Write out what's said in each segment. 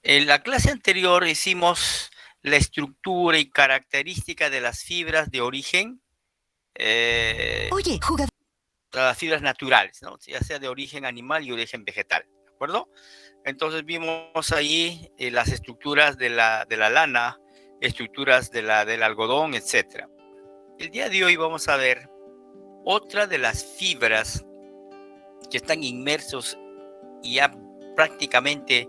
En la clase anterior hicimos la estructura y característica de las fibras de origen, Oye, jugador. las fibras naturales, ¿no? Ya sea de origen animal y origen vegetal, ¿de acuerdo? Entonces vimos ahí las estructuras de la lana, estructuras del algodón, etc. El día de hoy vamos a ver otra de las fibras que están inmersos y ha prácticamente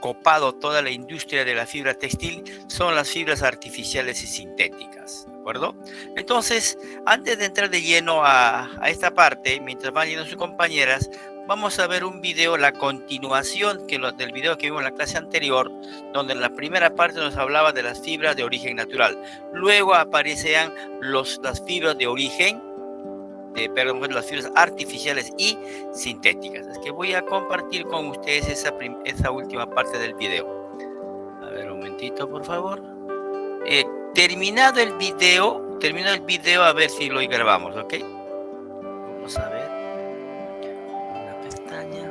copado toda la industria de la fibra textil, son las fibras artificiales y sintéticas, ¿de acuerdo? Entonces, antes de entrar de lleno a esta parte, mientras van yendo sus compañeras, vamos a ver un video, la continuación del video que vimos en la clase anterior, donde en la primera parte nos hablaba de las fibras de origen natural. Luego aparecían las fibras de origen perdón, las fibras artificiales y sintéticas. Es que voy a compartir con ustedes esa última parte del video. A ver, un momentito, por favor. Eh, terminado el video, a ver si lo grabamos, ¿ok? Vamos a ver. Una pestaña.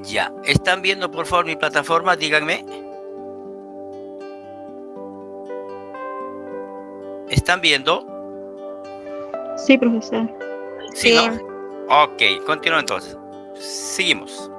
Ya. ¿Están viendo, por favor, mi plataforma? Díganme. ¿Están viendo? Sí, profesor. Sí, ¿no? Ok, continúo entonces. Seguimos.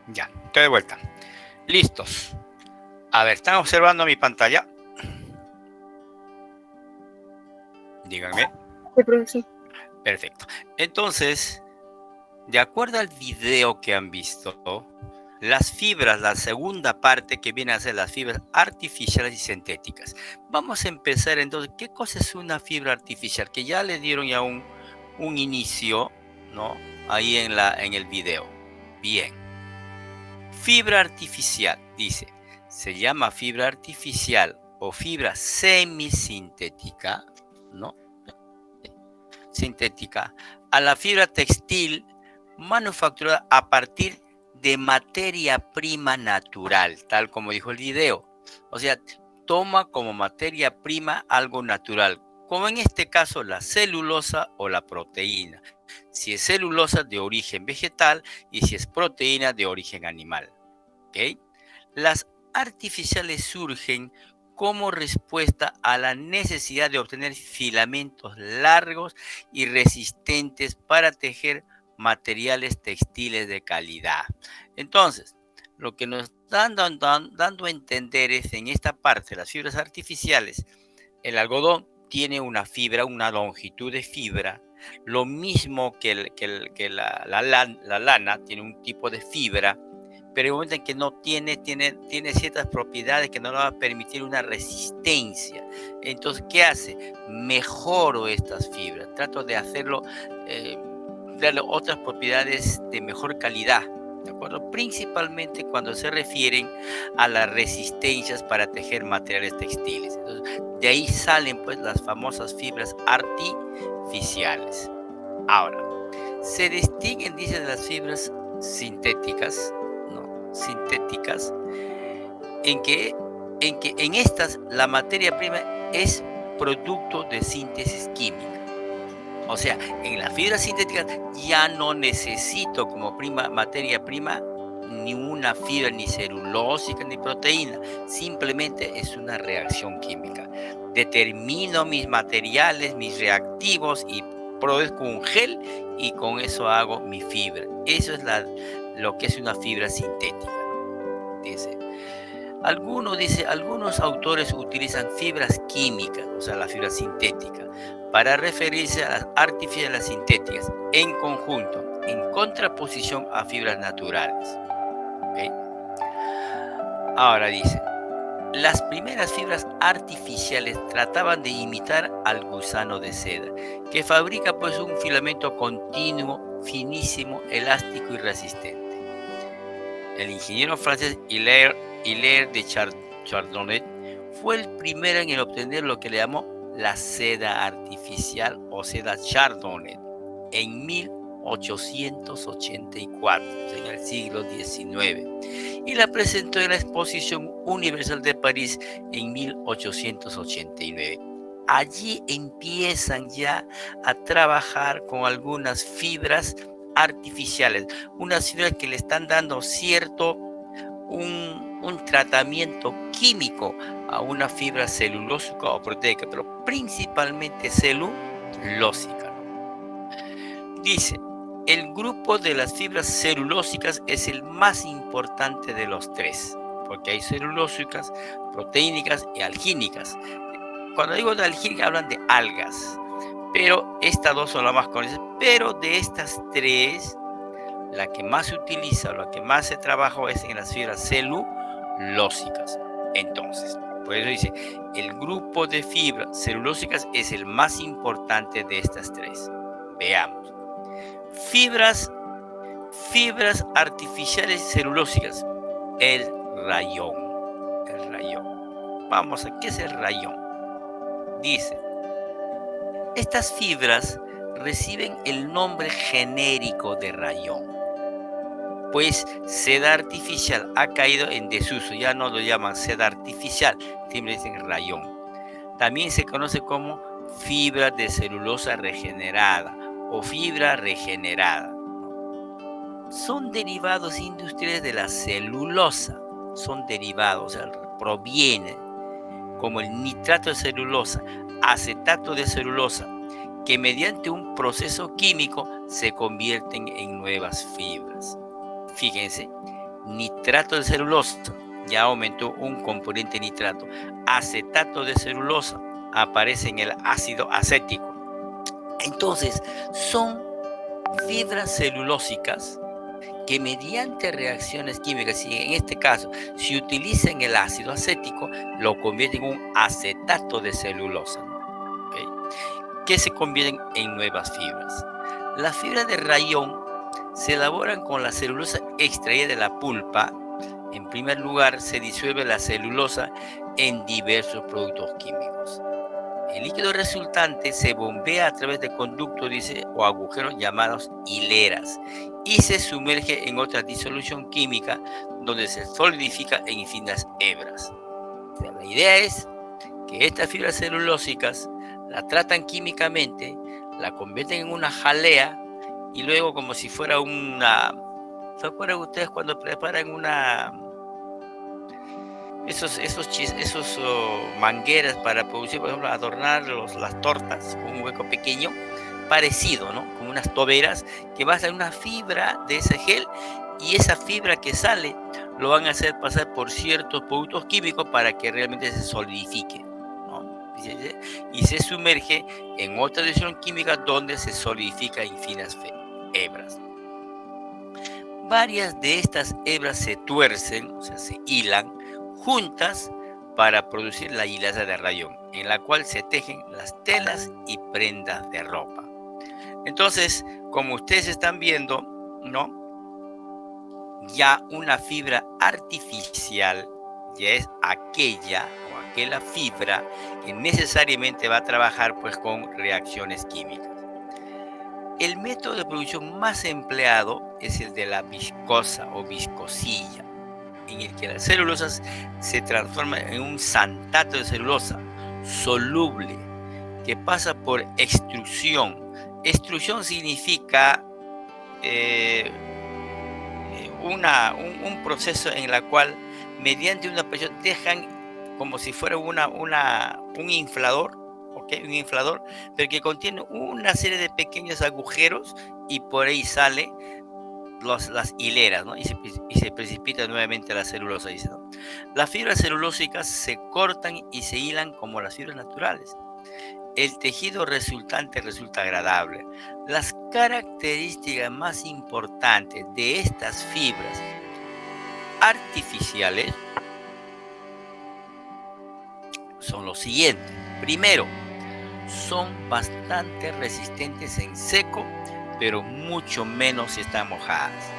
Ya, estoy de vuelta. Listos. A ver, ¿están observando mi pantalla? Díganme. Sí, profesor. Perfecto. Entonces, de acuerdo al video que han visto, las fibras, la segunda parte que viene a ser las fibras artificiales y sintéticas. Vamos a empezar entonces, ¿qué cosa es una fibra artificial? Que ya le dieron ya un inicio, ¿no? Ahí en el video. Bien. Fibra artificial, dice, se llama fibra artificial o fibra semisintética, ¿no? Sintética, a la fibra textil manufacturada a partir de materia prima natural, tal como dijo el video. O sea, toma como materia prima algo natural, como en este caso la celulosa o la proteína. Si es celulosa, de origen vegetal, y si es proteína, de origen animal. ¿Okay? Las artificiales surgen como respuesta a la necesidad de obtener filamentos largos y resistentes para tejer materiales textiles de calidad. Entonces, lo que nos están dando a entender es en esta parte, las fibras artificiales, el algodón tiene una fibra, una longitud de fibra, lo mismo que la lana tiene un tipo de fibra, pero en el momento en que no tiene ciertas propiedades que no le van a permitir una resistencia. Entonces, ¿qué hace? Mejoro estas fibras, trato de hacerlo, darle otras propiedades de mejor calidad, ¿de acuerdo? Principalmente cuando se refieren a las resistencias para tejer materiales textiles. Entonces, de ahí salen pues las famosas fibras artificiales. Ahora, se distinguen, dice, de las fibras sintéticas, en que en estas la materia prima es producto de síntesis química. O sea, en las fibras sintéticas ya no necesito como materia prima ni una fibra ni celulósica ni proteína, simplemente es una reacción química. Determino mis materiales, mis reactivos y produzco un gel y con eso hago mi fibra. Eso es lo que es una fibra sintética. Dice, algunos autores utilizan fibras químicas, o sea, la fibra sintética, para referirse a las artificiales sintéticas en conjunto, en contraposición a fibras naturales. ¿Okay? Ahora dice, las primeras fibras artificiales trataban de imitar al gusano de seda, que fabrica pues un filamento continuo, finísimo, elástico y resistente. El ingeniero francés Hilaire de Chardonnay fue el primero en obtener lo que le llamó la seda artificial o seda Chardonnay en 1884, en el siglo XIX, y la presentó en la Exposición Universal de París en 1889. Allí empiezan ya a trabajar con algunas fibras artificiales, unas fibras que le están dando un tratamiento químico a una fibra celulósica o proteica, pero principalmente celulósica. Dice, el grupo de las fibras celulósicas es el más importante de los tres, porque hay celulósicas, proteínicas y algínicas. Cuando digo de algínicas hablan de algas, pero estas dos son las más conocidas. Pero de estas tres, la que más se utiliza, la que más se trabaja es en las fibras celulósicas. Entonces, por eso dice, el grupo de fibras celulósicas es el más importante de estas tres. Veamos. Fibras artificiales celulósicas. El rayón. Vamos a, ¿qué es el rayón? Dice, estas fibras reciben el nombre genérico de rayón, pues seda artificial ha caído en desuso, ya no lo llaman seda artificial, siempre dicen rayón. También se conoce como fibra de celulosa regenerada o fibra regenerada. Son derivados industriales de la celulosa, son derivados, o sea, provienen como el nitrato de celulosa, acetato de celulosa, que mediante un proceso químico se convierten en nuevas fibras. Fíjense, Nitrato de celulosa, ya aumentó un componente nitrato. Acetato de celulosa, aparece en el ácido acético. Entonces, son fibras celulósicas que mediante reacciones químicas, y en este caso, si utilizan el ácido acético, lo convierten en un acetato de celulosa, ¿okay? Que se convierten en nuevas fibras. Las fibras de rayón se elaboran con la celulosa extraída de la pulpa. En primer lugar, se disuelve la celulosa en diversos productos químicos. El líquido resultante se bombea a través de conductos, o agujeros llamados hileras, y se sumerge en otra disolución química donde se solidifica en finas hebras. O sea, la idea es que estas fibras celulósicas la tratan químicamente, la convierten en una jalea y luego, como si fuera una... ¿Se acuerdan ustedes cuando preparan esos mangueras para producir, por ejemplo, adornar las tortas con un hueco pequeño? Parecido, ¿no? Como unas toberas que va a ser una fibra de ese gel, y esa fibra que sale lo van a hacer pasar por ciertos productos químicos para que realmente se solidifique, ¿no? Y se sumerge en otra disolución química donde se solidifica en finas hebras. Varias de estas hebras se tuercen, o sea, se hilan juntas para producir la hilaza de rayón, en la cual se tejen las telas y prendas de ropa. Entonces, como ustedes están viendo, ¿no? Ya una fibra artificial ya es aquella fibra que necesariamente va a trabajar pues con reacciones químicas. El método de producción más empleado es el de la viscosa o viscosilla, en el que las celulosas se transforman en un santato de celulosa soluble que pasa por extrusión. Extrusión significa un proceso en el cual mediante una presión dejan como si fuera un inflador, ¿okay? Un inflador, pero que contiene una serie de pequeños agujeros y por ahí sale las hileras, ¿no? y se precipita nuevamente la celulosa, dice, ¿no? Las fibras celulósicas se cortan y se hilan como las fibras naturales. El tejido resultante resulta agradable. Las características más importantes de estas fibras artificiales son los siguientes. Primero, son bastante resistentes en seco, pero mucho menos si están mojadas.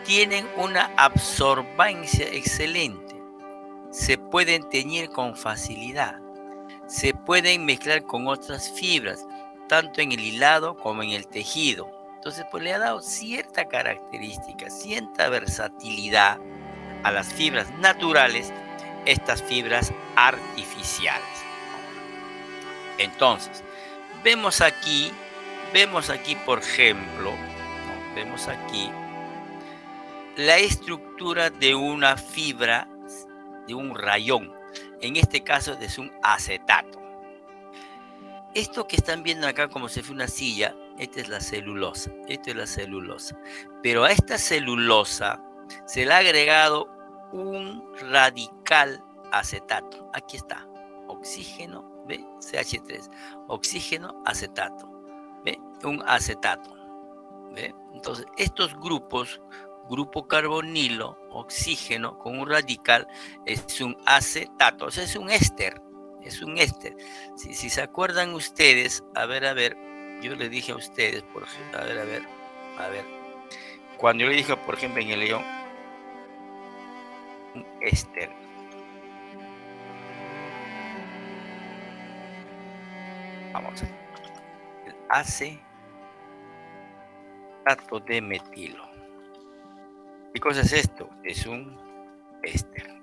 Tienen una absorbancia excelente. Se pueden teñir con facilidad. Se pueden mezclar con otras fibras, tanto en el hilado como en el tejido. Entonces, pues le ha dado cierta característica, cierta versatilidad a las fibras naturales, estas fibras artificiales. Entonces, vemos aquí, por ejemplo, ¿no? Vemos aquí la estructura de una fibra, de un rayón. En este caso es un acetato. Esto que están viendo acá como si fuera una silla, esta es la celulosa. Esto es la celulosa. Pero a esta celulosa se le ha agregado un radical acetato. Aquí está. Oxígeno, ¿ve? CH3. Oxígeno, acetato. ¿Ve? Un acetato. ¿Ve? Entonces, estos grupos, grupo carbonilo, oxígeno con un radical, es un acetato. O sea, es un éster. Es un éster. Si se acuerdan ustedes, a ver, yo le dije a ustedes, por ejemplo, a ver. Cuando yo le dije, por ejemplo, en el león, un éster. Vamos a ver. El acetato de metilo. ¿Qué cosa es esto? Es un éster.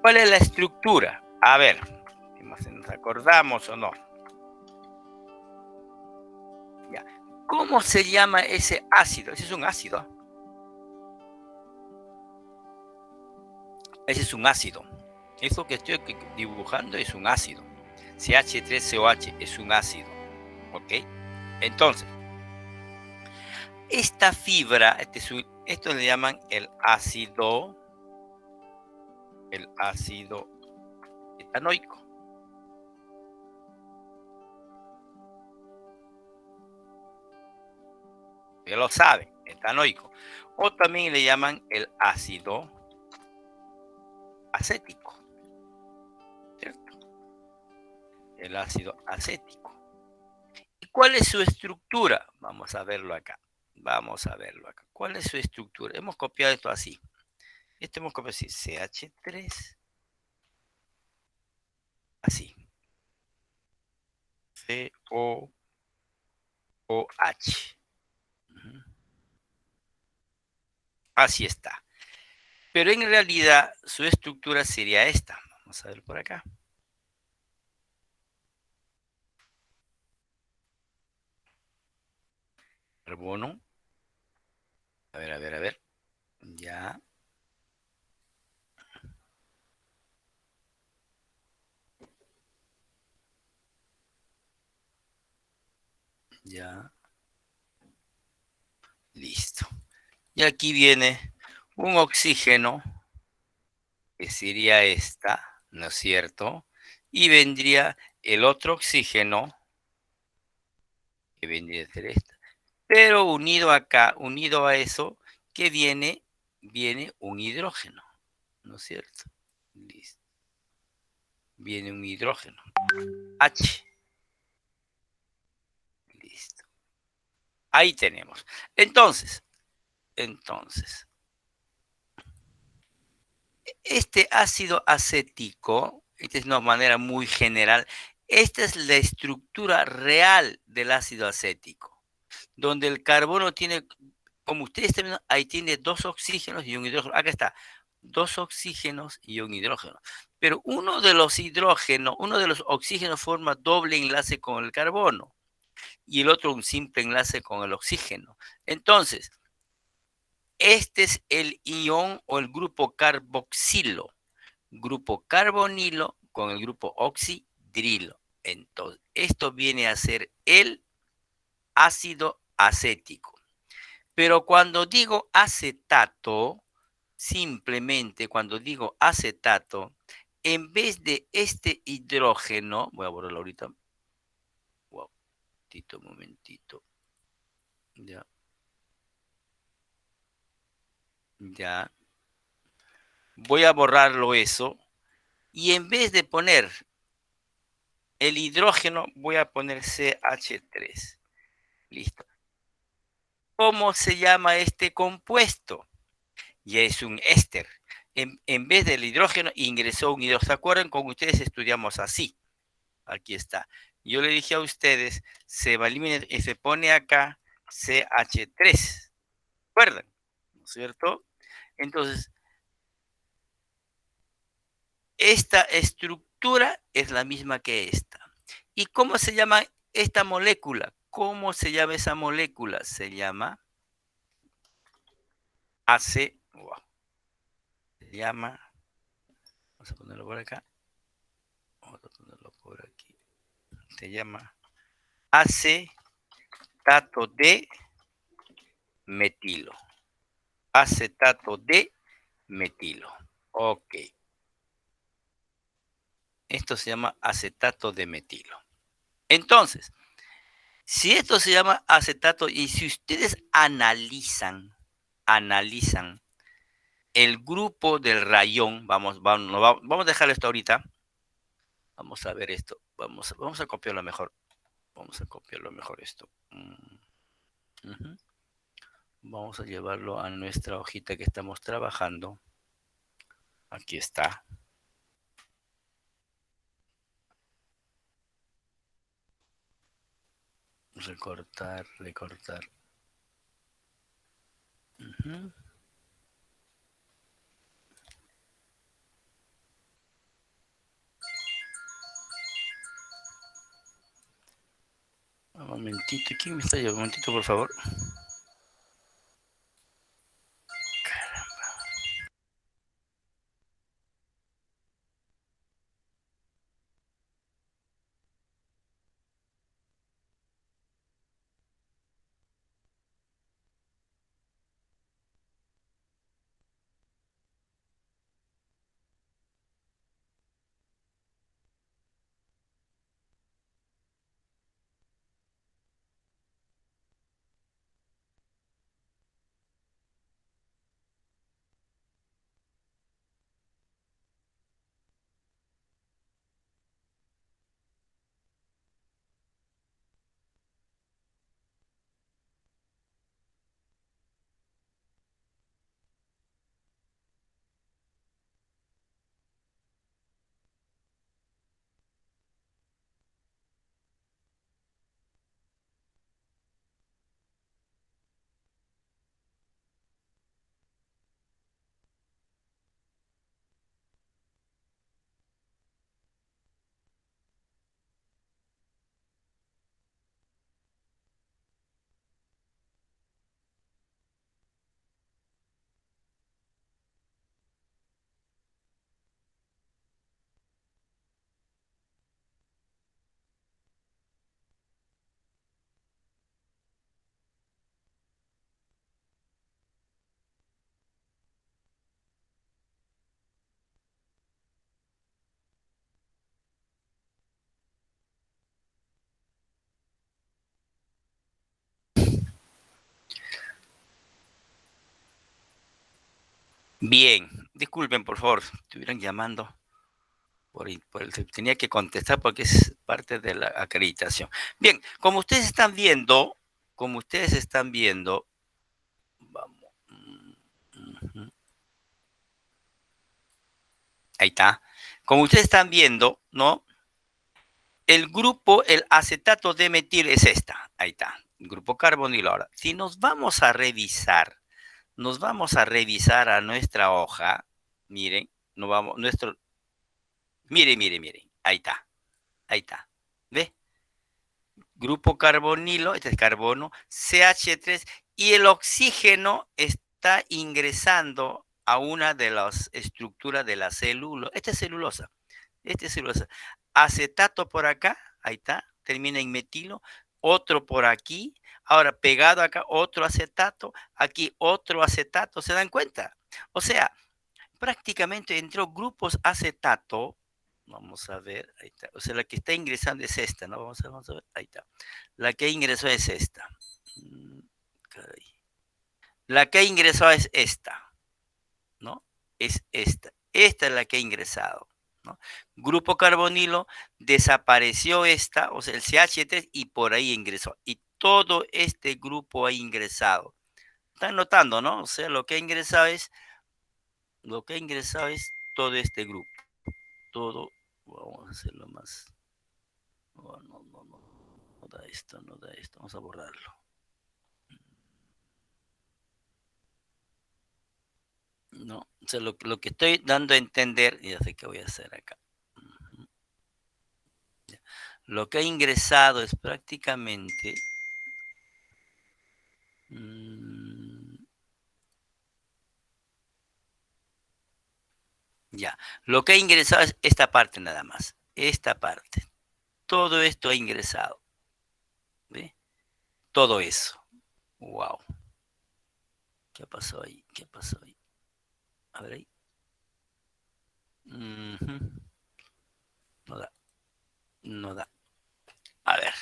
¿Cuál es la estructura? A ver, si nos acordamos o no. Ya. ¿Cómo se llama ese ácido? Ese es un ácido. Ese es un ácido. Eso que estoy dibujando es un ácido. CH3COH es un ácido. ¿Ok? Entonces, esta fibra, este Esto le llaman el ácido etanoico. Ya lo saben, etanoico. O también le llaman el ácido acético, ¿cierto? El ácido acético. ¿Y cuál es su estructura? Vamos a verlo acá. ¿Cuál es su estructura? Hemos copiado esto así. Esto hemos copiado así. CH3. Así. COOH. Así está. Pero en realidad su estructura sería esta. Vamos a ver por acá. Carbono. A ver. Ya. Ya. Listo. Y aquí viene un oxígeno, que sería esta, ¿no es cierto? Y vendría el otro oxígeno, que vendría a ser esta. Pero unido acá, unido a eso, que viene un hidrógeno, ¿no es cierto? Listo. Viene un hidrógeno. H. Listo. Ahí tenemos. Entonces, este ácido acético, esta es una manera muy general, esta es la estructura real del ácido acético, donde el carbono tiene, como ustedes están viendo, ahí tiene 2 oxígenos y un hidrógeno. Acá está, 2 oxígenos y un hidrógeno. Pero uno de los oxígenos forma doble enlace con el carbono y el otro un simple enlace con el oxígeno. Entonces, este es el ion o el grupo carboxilo. Grupo carbonilo con el grupo oxidrilo. Entonces, esto viene a ser el ácido acético. Pero cuando digo acetato, simplemente cuando digo acetato, en vez de este hidrógeno, voy a borrarlo ahorita. Wow, momentito. Ya. Ya. Voy a borrarlo eso. Y en vez de poner el hidrógeno, voy a poner CH3. Listo. ¿Cómo se llama este compuesto? Ya es un éster. En vez del hidrógeno, ingresó un hidrógeno. ¿Se acuerdan? Con ustedes estudiamos así. Aquí está. Yo le dije a ustedes, se va a eliminar y se pone acá CH3. ¿Recuerdan? ¿No es cierto? Entonces, esta estructura es la misma que esta. ¿Y cómo se llama esta molécula? ¿Cómo se llama esa molécula? Se llama AC. Wow, se llama, vamos a ponerlo por acá. Vamos a ponerlo por aquí. Se llama acetato de metilo. Acetato de metilo. Ok. Esto se llama acetato de metilo. Entonces, si esto se llama acetato y si ustedes analizan el grupo del rayón, vamos a dejar esto ahorita. Vamos a ver esto. Vamos a copiarlo mejor. Vamos a copiarlo mejor esto. Vamos a llevarlo a nuestra hojita que estamos trabajando. Aquí está. Recortar. Un momentito. ¿Quién me está llevando? Un momentito, por favor. Bien, disculpen, por favor, estuvieran llamando. Tenía que contestar porque es parte de la acreditación. Bien, como ustedes están viendo, vamos. Ahí está. Como ustedes están viendo, ¿no? El grupo, el acetato de metil es esta. Ahí está. Grupo carbonilo. Ahora, si nos vamos a revisar a nuestra hoja, miren, miren, ahí está, ¿ve? Grupo carbonilo, este es carbono, CH3, y el oxígeno está ingresando a una de las estructuras de la célula. Esta es celulosa. Acetato por acá, ahí está, termina en metilo, otro por aquí, ahora pegado acá, otro acetato, aquí otro acetato, ¿se dan cuenta? O sea, prácticamente entró grupos acetato, vamos a ver, ahí está, o sea, la que está ingresando es esta, ¿no? Vamos a ver, ahí está. La que ingresó es esta. Caray. La que ingresó es esta, ¿no? Es esta. Esta es la que ha ingresado, ¿no? Grupo carbonilo, desapareció esta, o sea, el CH3, y por ahí ingresó. Y todo este grupo ha ingresado. Están notando, ¿no? O sea, lo que ha ingresado es todo este grupo. Todo, vamos a hacerlo más. No da esto, vamos a borrarlo. No, o sea, lo que estoy dando a entender, ya sé qué voy a hacer acá. Lo que ha ingresado es prácticamente ya, lo que ha ingresado es esta parte nada más, esta parte. Todo esto ha ingresado. ¿Ve? Todo eso. Wow. ¿Qué pasó ahí? A ver ahí. No da. A ver.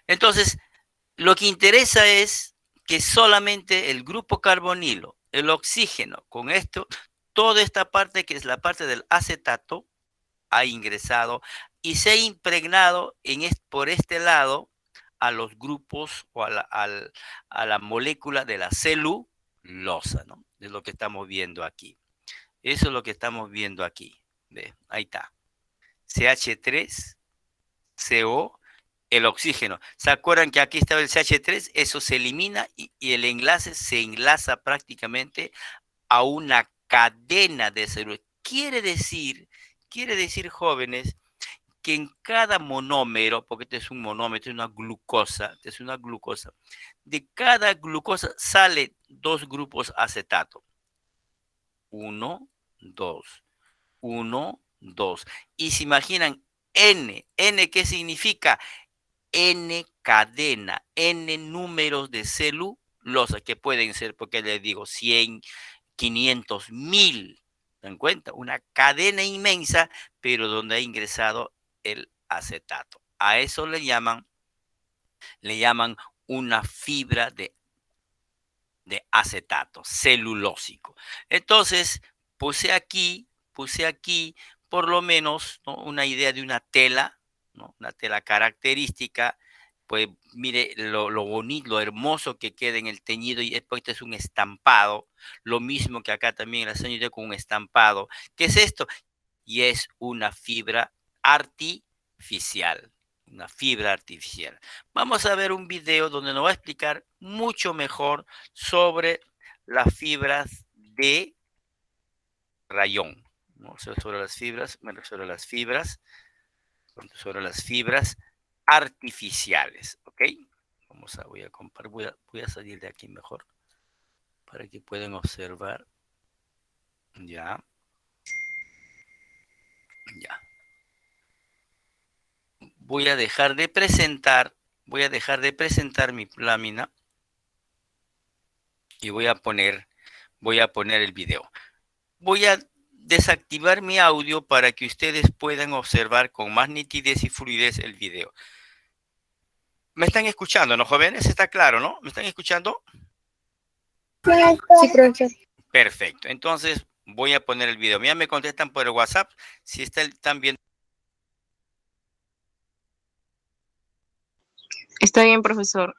Entonces, lo que interesa es que solamente el grupo carbonilo, el oxígeno, con esto, toda esta parte que es la parte del acetato, ha ingresado y se ha impregnado por este lado a los grupos o a la molécula de la celulosa, ¿no? Es lo que estamos viendo aquí. Eso es lo que estamos viendo aquí. ¿Ve? Ahí está. CH3, CO, el oxígeno. ¿Se acuerdan que aquí estaba el CH3? Eso se elimina y el enlace se enlaza prácticamente a una cadena de celulosa. Quiere decir, jóvenes, que en cada monómero, porque este es un monómero, este es una glucosa, de cada glucosa salen dos grupos acetato. 1, 2, 1, 2. Y se imaginan N. ¿N qué significa? N cadena, N números de celulosa, que pueden ser, porque les digo, 100, 500, 1000. ¿Se dan cuenta? Una cadena inmensa, pero donde ha ingresado el acetato. A eso le llaman una fibra de acetato, celulósico. Entonces, puse aquí por lo menos, ¿no?, una idea de una tela, ¿no?, una tela característica. Pues mire lo bonito, lo hermoso que queda en el teñido, y después este es un estampado, lo mismo que acá también la señorita con un estampado. ¿Qué es esto? Y es una fibra artificial. Una fibra artificial. Vamos a ver un video donde nos va a explicar mucho mejor sobre las fibras de rayón, ¿no? Sobre las fibras, sobre las fibras artificiales, ¿ok? Voy a salir de aquí mejor para que puedan observar. Ya. Voy a dejar de presentar mi lámina y voy a poner el video. Voy a desactivar mi audio para que ustedes puedan observar con más nitidez y fluidez el video. ¿Me están escuchando, no, jóvenes? ¿Está claro, no? ¿Me están escuchando? Sí, profesor. Perfecto. Entonces, Voy a poner el video. Ya me contestan por el WhatsApp si están viendo. Está bien, profesor.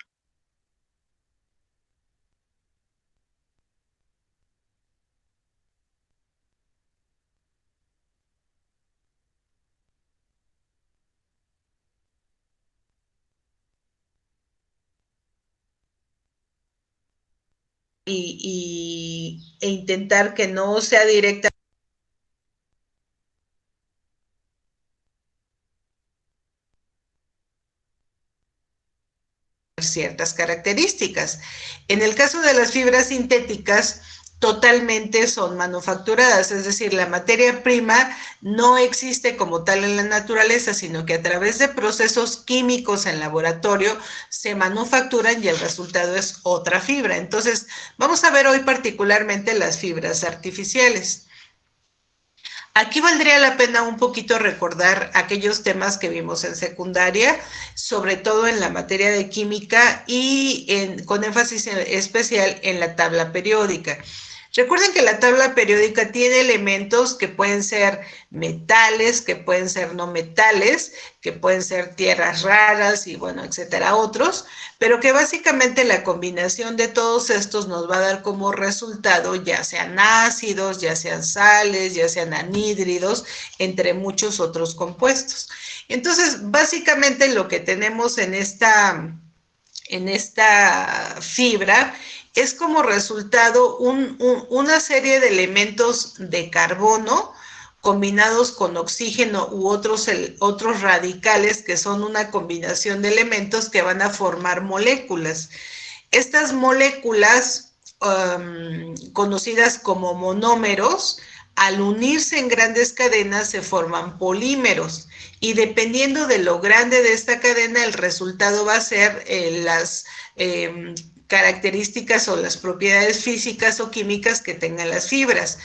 E intentar que no sea directa ciertas características. En el caso de las fibras sintéticas, totalmente son manufacturadas, es decir, la materia prima no existe como tal en la naturaleza, sino que a través de procesos químicos en laboratorio se manufacturan y el resultado es otra fibra. Entonces, vamos a ver hoy particularmente las fibras artificiales. Aquí valdría la pena un poquito recordar aquellos temas que vimos en secundaria, sobre todo en la materia de química y con énfasis especial en la tabla periódica. Recuerden que la tabla periódica tiene elementos que pueden ser metales, que pueden ser no metales, que pueden ser tierras raras y bueno, etcétera, otros, pero que básicamente la combinación de todos estos nos va a dar como resultado ya sean ácidos, ya sean sales, ya sean anhídridos, entre muchos otros compuestos. Entonces, básicamente lo que tenemos en esta fibra es como resultado una serie de elementos de carbono combinados con oxígeno u otros radicales que son una combinación de elementos que van a formar moléculas. Estas moléculas, conocidas como monómeros, al unirse en grandes cadenas se forman polímeros y dependiendo de lo grande de esta cadena, el resultado va a ser las características o las propiedades físicas o químicas que tengan las fibras.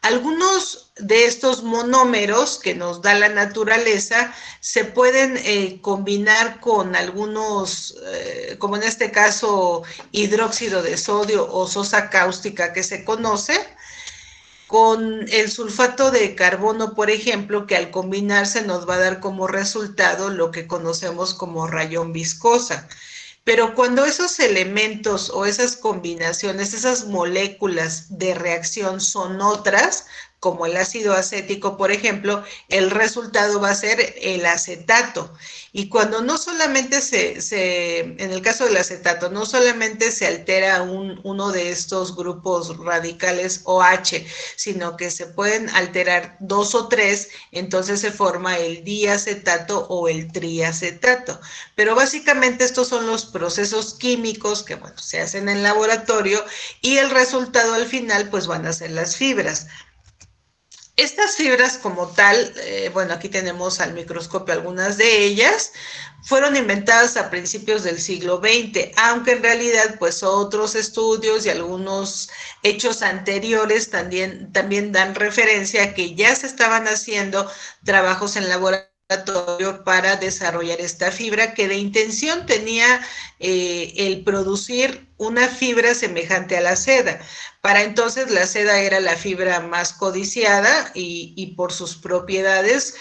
Algunos de estos monómeros que nos da la naturaleza se pueden combinar con algunos, como en este caso, hidróxido de sodio o sosa cáustica que se conoce, con el sulfato de carbono, por ejemplo, que al combinarse nos va a dar como resultado lo que conocemos como rayón viscosa. Pero cuando esos elementos o esas combinaciones, esas moléculas de reacción son otras, como el ácido acético, por ejemplo, el resultado va a ser el acetato. Y cuando no solamente en el caso del acetato, no solamente se altera uno de estos grupos radicales OH, sino que se pueden alterar dos o tres, entonces se forma el diacetato o el triacetato. Pero básicamente estos son los procesos químicos que, bueno, se hacen en laboratorio y el resultado al final pues van a ser las fibras. Estas fibras como tal, bueno, aquí tenemos al microscopio algunas de ellas, fueron inventadas a principios del siglo XX, aunque en realidad pues otros estudios y algunos hechos anteriores también dan referencia a que ya se estaban haciendo trabajos en laboratorio para desarrollar esta fibra que de intención tenía el producir una fibra semejante a la seda. Para entonces la seda era la fibra más codiciada y por sus propiedades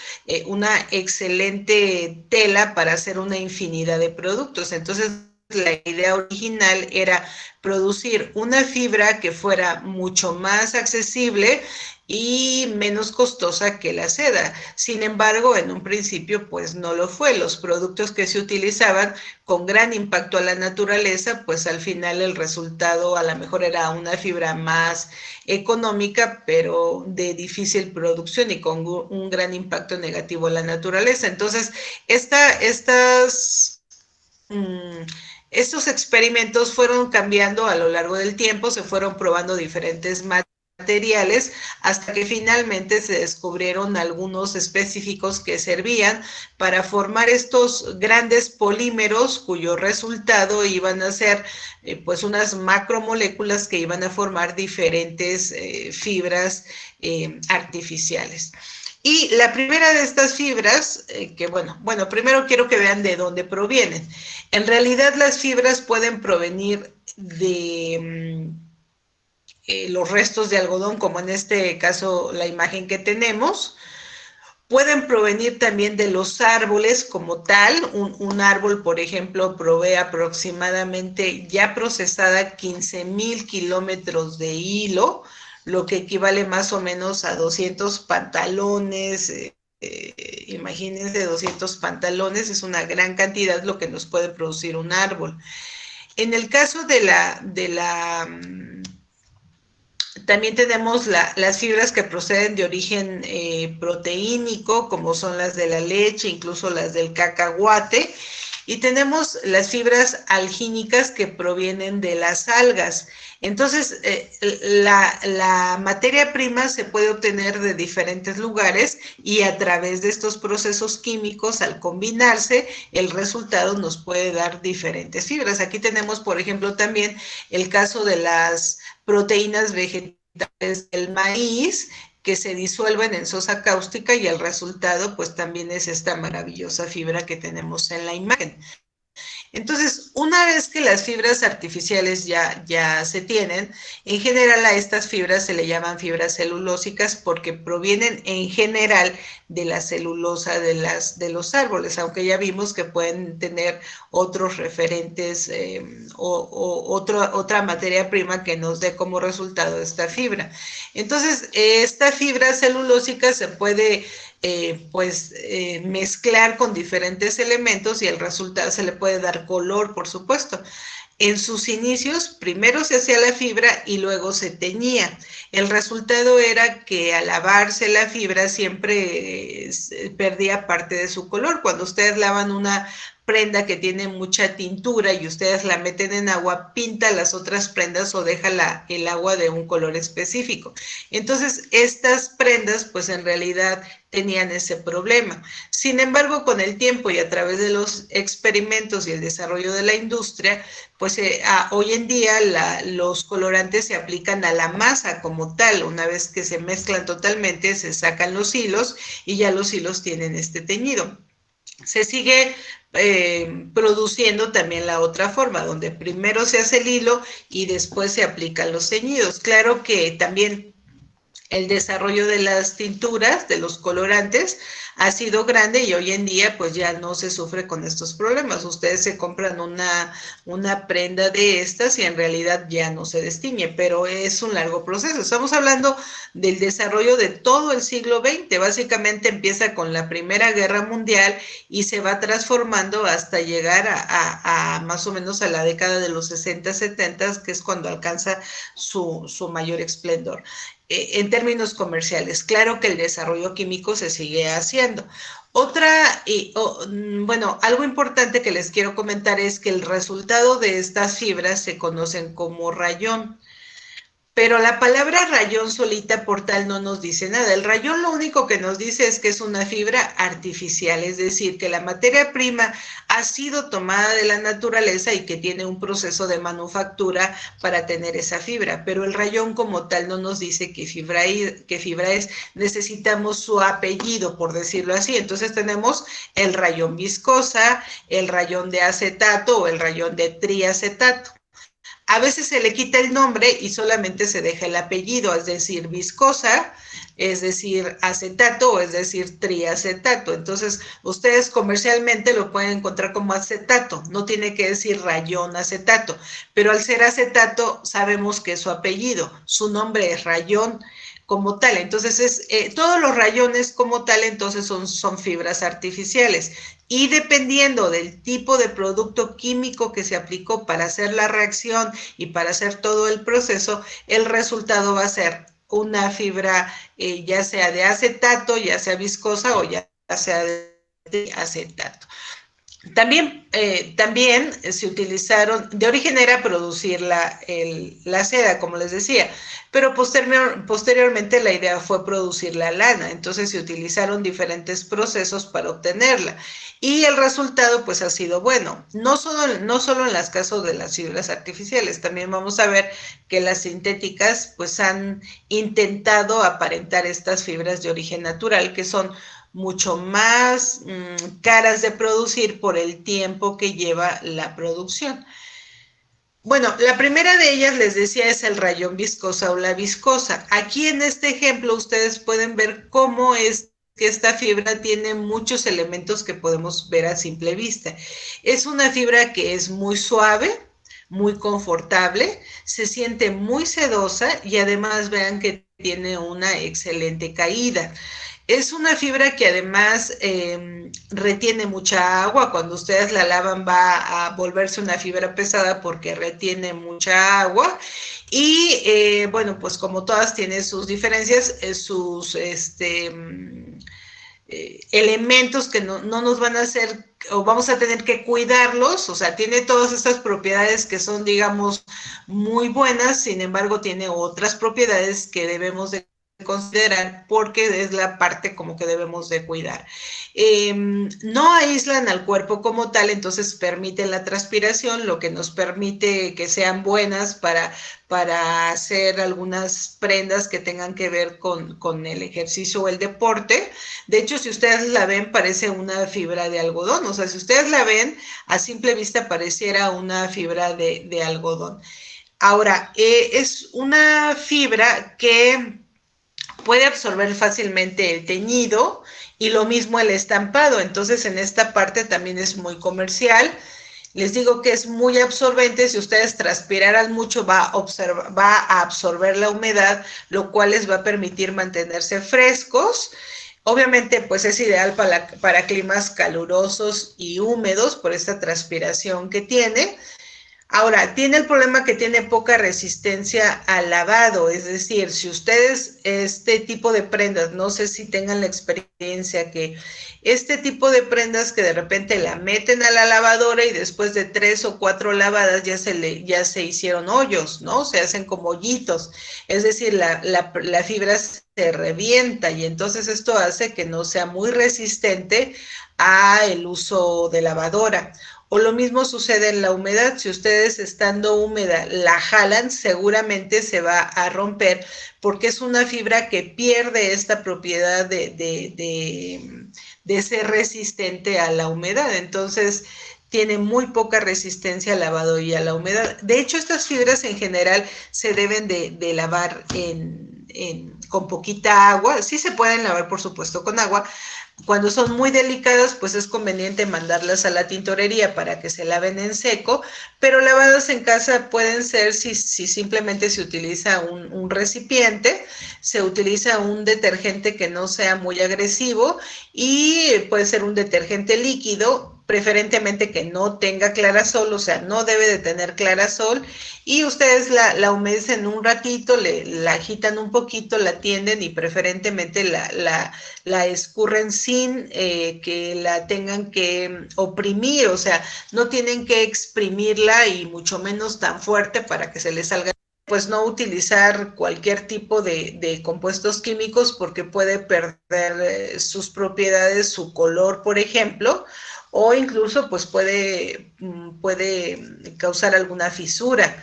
una excelente tela para hacer una infinidad de productos. Entonces la idea original era producir una fibra que fuera mucho más accesible y menos costosa que la seda. Sin embargo, en un principio, pues no lo fue. Los productos que se utilizaban con gran impacto a la naturaleza, pues al final el resultado a lo mejor era una fibra más económica, pero de difícil producción y con un gran impacto negativo a la naturaleza. Entonces, estos experimentos fueron cambiando a lo largo del tiempo, se fueron probando diferentes materiales hasta que finalmente se descubrieron algunos específicos que servían para formar estos grandes polímeros cuyo resultado iban a ser pues unas macromoléculas que iban a formar diferentes fibras artificiales. Y la primera de estas fibras, que bueno, primero quiero que vean de dónde provienen. En realidad las fibras pueden provenir de los restos de algodón, como en este caso la imagen que tenemos. Pueden provenir también de los árboles como tal. Un árbol, por ejemplo, provee aproximadamente ya procesada 15,000 kilómetros de hilo, lo que equivale más o menos a 200 pantalones. Imagínense, 200 pantalones es una gran cantidad lo que nos puede producir un árbol. En el caso de la también tenemos las fibras que proceden de origen proteínico, como son las de la leche, incluso las del cacahuate. Y tenemos las fibras algínicas que provienen de las algas. Entonces, la materia prima se puede obtener de diferentes lugares y a través de estos procesos químicos, al combinarse, el resultado nos puede dar diferentes fibras. Aquí tenemos, por ejemplo, también el caso de las proteínas vegetales del maíz, que se disuelven en sosa cáustica y el resultado pues también es esta maravillosa fibra que tenemos en la imagen. Entonces, una vez que las fibras artificiales ya se tienen, en general a estas fibras se le llaman fibras celulósicas porque provienen en general de la celulosa de los árboles, aunque ya vimos que pueden tener otros referentes otra materia prima que nos dé como resultado esta fibra. Entonces, esta fibra celulósica se puede mezclar con diferentes elementos y el resultado se le puede dar color, por supuesto. En sus inicios, primero se hacía la fibra y luego se teñía. El resultado era que al lavarse la fibra siempre perdía parte de su color. Cuando ustedes lavan una prenda que tiene mucha tintura y ustedes la meten en agua, pinta las otras prendas o deja el agua de un color específico. Entonces, estas prendas, pues en realidad tenían ese problema. Sin embargo, con el tiempo y a través de los experimentos y el desarrollo de la industria, pues hoy en día los colorantes se aplican a la masa como tal. Una vez que se mezclan totalmente, se sacan los hilos y ya los hilos tienen este teñido. Se sigue produciendo también la otra forma, donde primero se hace el hilo y después se aplican los teñidos. Claro que también el desarrollo de las tinturas, de los colorantes, ha sido grande y hoy en día pues ya no se sufre con estos problemas. Ustedes se compran una prenda de estas y en realidad ya no se destiñe, pero es un largo proceso. Estamos hablando del desarrollo de todo el siglo XX. Básicamente empieza con la Primera Guerra Mundial y se va transformando hasta llegar a más o menos a la década de los 60, 70, que es cuando alcanza su mayor esplendor. En términos comerciales, claro que el desarrollo químico se sigue haciendo. Algo importante que les quiero comentar es que el resultado de estas fibras se conocen como rayón. Pero la palabra rayón solita por tal no nos dice nada. El rayón lo único que nos dice es que es una fibra artificial, es decir, que la materia prima ha sido tomada de la naturaleza y que tiene un proceso de manufactura para tener esa fibra. Pero el rayón como tal no nos dice qué fibra es. Necesitamos su apellido, por decirlo así. Entonces tenemos el rayón viscosa, el rayón de acetato o el rayón de triacetato. A veces se le quita el nombre y solamente se deja el apellido, es decir, viscosa, es decir, acetato o es decir, triacetato. Entonces, ustedes comercialmente lo pueden encontrar como acetato, no tiene que decir rayón acetato, pero al ser acetato sabemos que es su apellido, su nombre es rayón como tal. Entonces, todos los rayones como tal, entonces son fibras artificiales. Y dependiendo del tipo de producto químico que se aplicó para hacer la reacción y para hacer todo el proceso, el resultado va a ser una fibra ya sea de acetato, ya sea viscosa o ya sea de acetato. También se utilizaron, de origen era producir la seda, como les decía, pero posteriormente la idea fue producir la lana, entonces se utilizaron diferentes procesos para obtenerla y el resultado pues ha sido bueno, no solo en los casos de las fibras artificiales, también vamos a ver que las sintéticas pues han intentado aparentar estas fibras de origen natural que son mucho más caras de producir por el tiempo que lleva la producción. Bueno, la primera de ellas, les decía, es el rayón viscosa o la viscosa. Aquí en este ejemplo ustedes pueden ver cómo es que esta fibra tiene muchos elementos que podemos ver a simple vista. Es una fibra que es muy suave, muy confortable, se siente muy sedosa y además vean que tiene una excelente caída. Es una fibra que además retiene mucha agua. Cuando ustedes la lavan va a volverse una fibra pesada porque retiene mucha agua. Y bueno, pues como todas tienen sus diferencias, sus elementos que no nos van a hacer o vamos a tener que cuidarlos, o sea, tiene todas estas propiedades que son, digamos, muy buenas, sin embargo, tiene otras propiedades que debemos de considerar porque es la parte como que debemos de cuidar. No aíslan al cuerpo como tal, entonces permiten la transpiración, lo que nos permite que sean buenas para hacer algunas prendas que tengan que ver con el ejercicio o el deporte. De hecho, si ustedes la ven, parece una fibra de algodón. O sea, si ustedes la ven, a simple vista pareciera una fibra de algodón. Ahora, es una fibra que puede absorber fácilmente el teñido y lo mismo el estampado. Entonces, en esta parte también es muy comercial. Les digo que es muy absorbente. Si ustedes transpiraran mucho, va a absorber la humedad, lo cual les va a permitir mantenerse frescos. Obviamente, pues es ideal para climas calurosos y húmedos por esta transpiración que tiene. Ahora, tiene el problema que tiene poca resistencia al lavado, es decir, si ustedes este tipo de prendas, no sé si tengan la experiencia que este tipo de prendas que de repente la meten a la lavadora y después de 3 o 4 lavadas ya se hicieron hoyos, ¿no? Se hacen como hoyitos, es decir, la fibra se revienta y entonces esto hace que no sea muy resistente al uso de lavadora. O lo mismo sucede en la humedad. Si ustedes estando húmeda la jalan, seguramente se va a romper porque es una fibra que pierde esta propiedad de ser resistente a la humedad. Entonces, tiene muy poca resistencia al lavado y a la humedad. De hecho, estas fibras en general se deben de lavar con poquita agua. Sí se pueden lavar, por supuesto, con agua. Cuando son muy delicadas, pues es conveniente mandarlas a la tintorería para que se laven en seco, pero lavadas en casa pueden ser si simplemente se utiliza un recipiente, se utiliza un detergente que no sea muy agresivo y puede ser un detergente líquido, preferentemente que no tenga clarasol, o sea, no debe de tener clarasol, y ustedes la humedecen un ratito, la agitan un poquito, la tienden y preferentemente la escurren sin que la tengan que oprimir, o sea, no tienen que exprimirla y mucho menos tan fuerte para que se les salga. Pues no utilizar cualquier tipo de compuestos químicos porque puede perder sus propiedades, su color, por ejemplo, o incluso pues puede causar alguna fisura.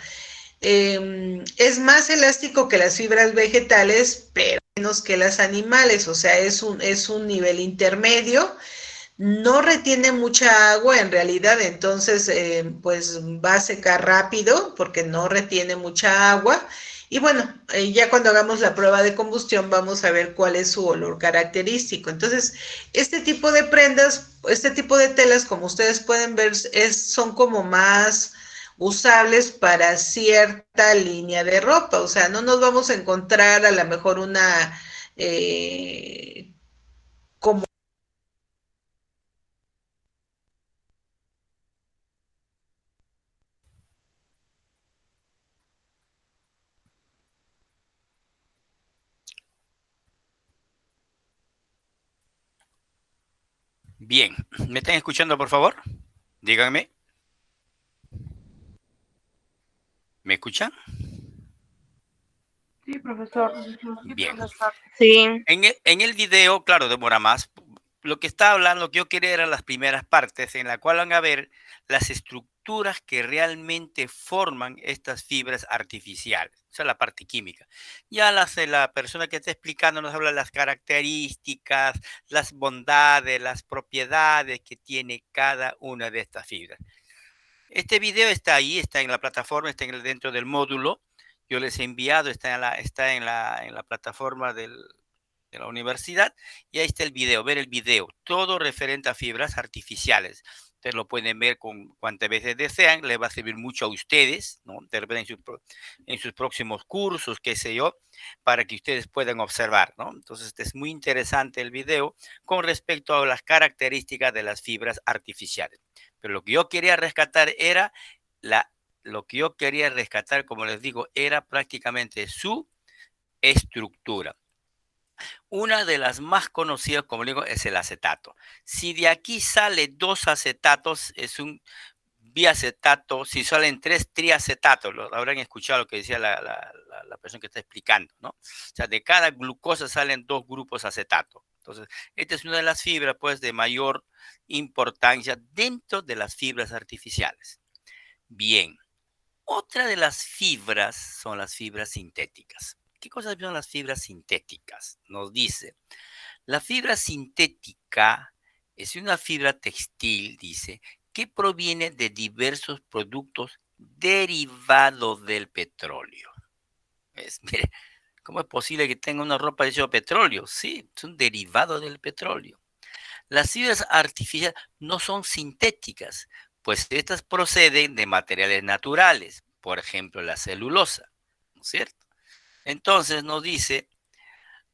Es más elástico que las fibras vegetales, pero menos que las animales, o sea, es un nivel intermedio. No retiene mucha agua en realidad, entonces pues va a secar rápido porque no retiene mucha agua. Y bueno, ya cuando hagamos la prueba de combustión vamos a ver cuál es su olor característico. Entonces, este tipo de prendas, este tipo de telas, como ustedes pueden ver, son como más usables para cierta línea de ropa. O sea, no nos vamos a encontrar a lo mejor una como Bien, ¿me están escuchando, por favor? Díganme. ¿Me escuchan? Sí, profesor. Bien. Sí. En el video, claro, demora más. Lo que está hablando, lo que yo quería eran las primeras partes en la cual van a ver las estructuras que realmente forman estas fibras artificiales. Esa es la parte química. Ya la persona que está explicando nos habla de las características, las bondades, las propiedades que tiene cada una de estas fibras. Este video está ahí, está en la plataforma, está dentro del módulo. Yo les he enviado, está en la plataforma de la universidad, y ahí está el video, ver el video, todo referente a fibras artificiales. Ustedes lo pueden ver con cuantas veces desean, les va a servir mucho a ustedes, ¿no? De repente en sus próximos cursos, qué sé yo, para que ustedes puedan observar, ¿no? Entonces, es muy interesante el video con respecto a las características de las fibras artificiales. Pero lo que yo quería rescatar era como les digo, era prácticamente su estructura. Una de las más conocidas, como digo, es el acetato. Si de aquí sale 2 acetatos, es un biacetato. Si salen 3 triacetatos, lo habrán escuchado lo que decía la persona que está explicando, ¿no? O sea, de cada glucosa salen 2 grupos acetato. Entonces, esta es una de las fibras, pues, de mayor importancia dentro de las fibras artificiales. Bien, otra de las fibras son las fibras sintéticas. ¿Qué cosas son las fibras sintéticas? Nos dice, la fibra sintética es una fibra textil, dice, que proviene de diversos productos derivados del petróleo. Mire, ¿cómo es posible que tenga una ropa hecha de petróleo? Sí, es un derivado del petróleo. Las fibras artificiales no son sintéticas, pues estas proceden de materiales naturales, por ejemplo, la celulosa, ¿no es cierto? Entonces nos dice,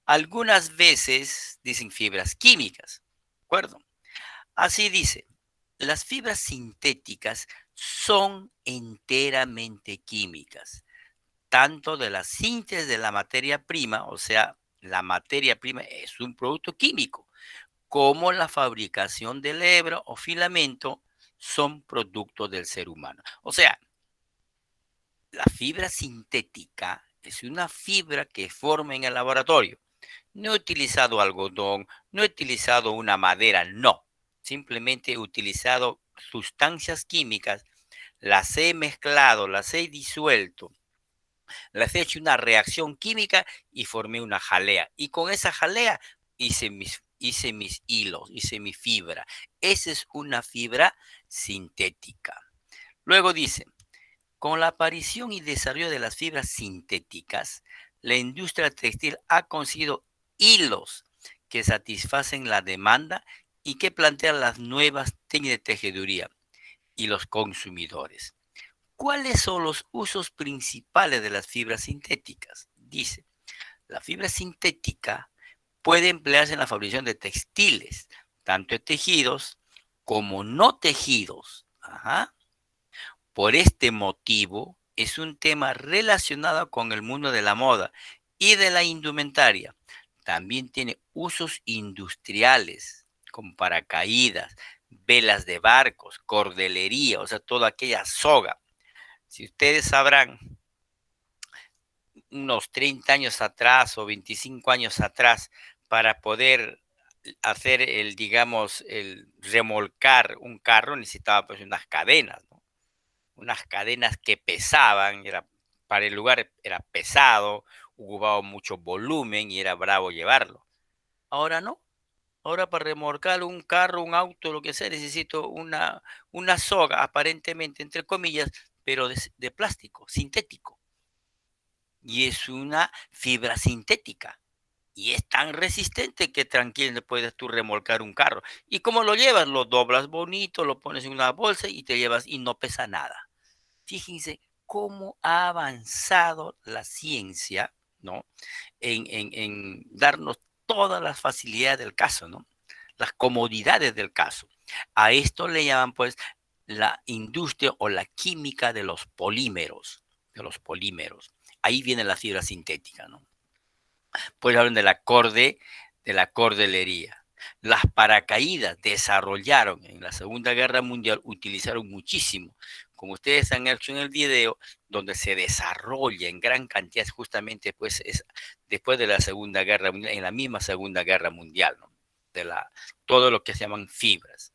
algunas veces dicen fibras químicas, ¿de acuerdo? Así dice, las fibras sintéticas son enteramente químicas, tanto de la síntesis de la materia prima, o sea, la materia prima es un producto químico, como la fabricación del hebra o filamento son productos del ser humano. O sea, la fibra sintética es una fibra que forma en el laboratorio. No he utilizado algodón, no he utilizado una madera, no. Simplemente he utilizado sustancias químicas, las he mezclado, las he disuelto, las he hecho una reacción química y formé una jalea. Y con esa jalea hice mis hilos, hice mi fibra. Esa es una fibra sintética. Luego dice, con la aparición y desarrollo de las fibras sintéticas, la industria textil ha conseguido hilos que satisfacen la demanda y que plantean las nuevas técnicas de tejeduría y los consumidores. ¿Cuáles son los usos principales de las fibras sintéticas? Dice, la fibra sintética puede emplearse en la fabricación de textiles, tanto de tejidos como no tejidos. Ajá. Por este motivo, es un tema relacionado con el mundo de la moda y de la indumentaria. También tiene usos industriales, como paracaídas, velas de barcos, cordelería, o sea, toda aquella soga. Si ustedes sabrán, unos 30 años atrás o 25 años atrás, para poder hacer digamos, el remolcar un carro, necesitaba pues unas cadenas, ¿no? Unas cadenas que pesaban, para el lugar era pesado, ocupaba mucho volumen y era bravo llevarlo. Ahora no. Ahora para remolcar un carro, un auto, lo que sea, necesito una soga, aparentemente, entre comillas, pero de plástico, sintético. Y es una fibra sintética. Y es tan resistente que tranquilo puedes tú remolcar un carro. ¿Y cómo lo llevas? Lo doblas bonito, lo pones en una bolsa y te llevas y no pesa nada. Fíjense cómo ha avanzado la ciencia, ¿no? En darnos todas las facilidades del caso, ¿no? Las comodidades del caso. A esto le llaman, pues, la industria o la química de los polímeros, Ahí viene la fibra sintética, ¿no? Pues hablan de la cordelería. Las paracaídas desarrollaron en la Segunda Guerra Mundial, utilizaron muchísimo, como ustedes han hecho en el video, donde se desarrolla en gran cantidad justamente pues, después de la Segunda Guerra Mundial, en la misma Segunda Guerra Mundial, ¿no? Todo lo que se llaman fibras.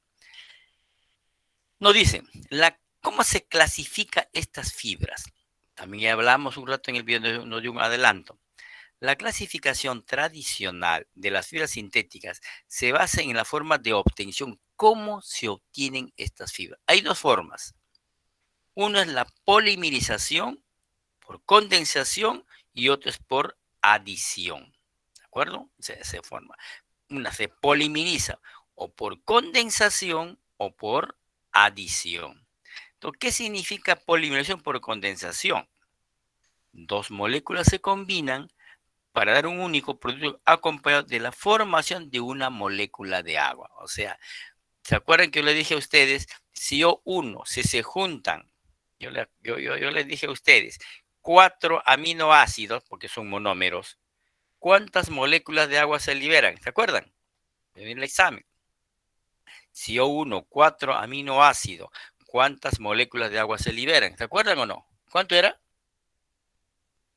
Nos dicen, ¿cómo se clasifica estas fibras? También ya hablamos un rato en el video, nos dio un adelanto. La clasificación tradicional de las fibras sintéticas se basa en la forma de obtención. ¿Cómo se obtienen estas fibras? Hay dos formas. Uno es la polimerización por condensación y otro es por adición. ¿De acuerdo? Se forma. Una se polimeriza o por condensación o por adición. Entonces, ¿qué significa polimerización por condensación? Dos moléculas se combinan para dar un único producto acompañado de la formación de una molécula de agua. O sea, ¿se acuerdan que yo les dije a ustedes, si si se juntan, yo les dije a ustedes, 4 aminoácidos, porque son monómeros, ¿cuántas moléculas de agua se liberan? ¿Se acuerdan? En el examen. Si yo uno 4 aminoácidos, ¿cuántas moléculas de agua se liberan? ¿Se acuerdan o no? ¿Cuánto era?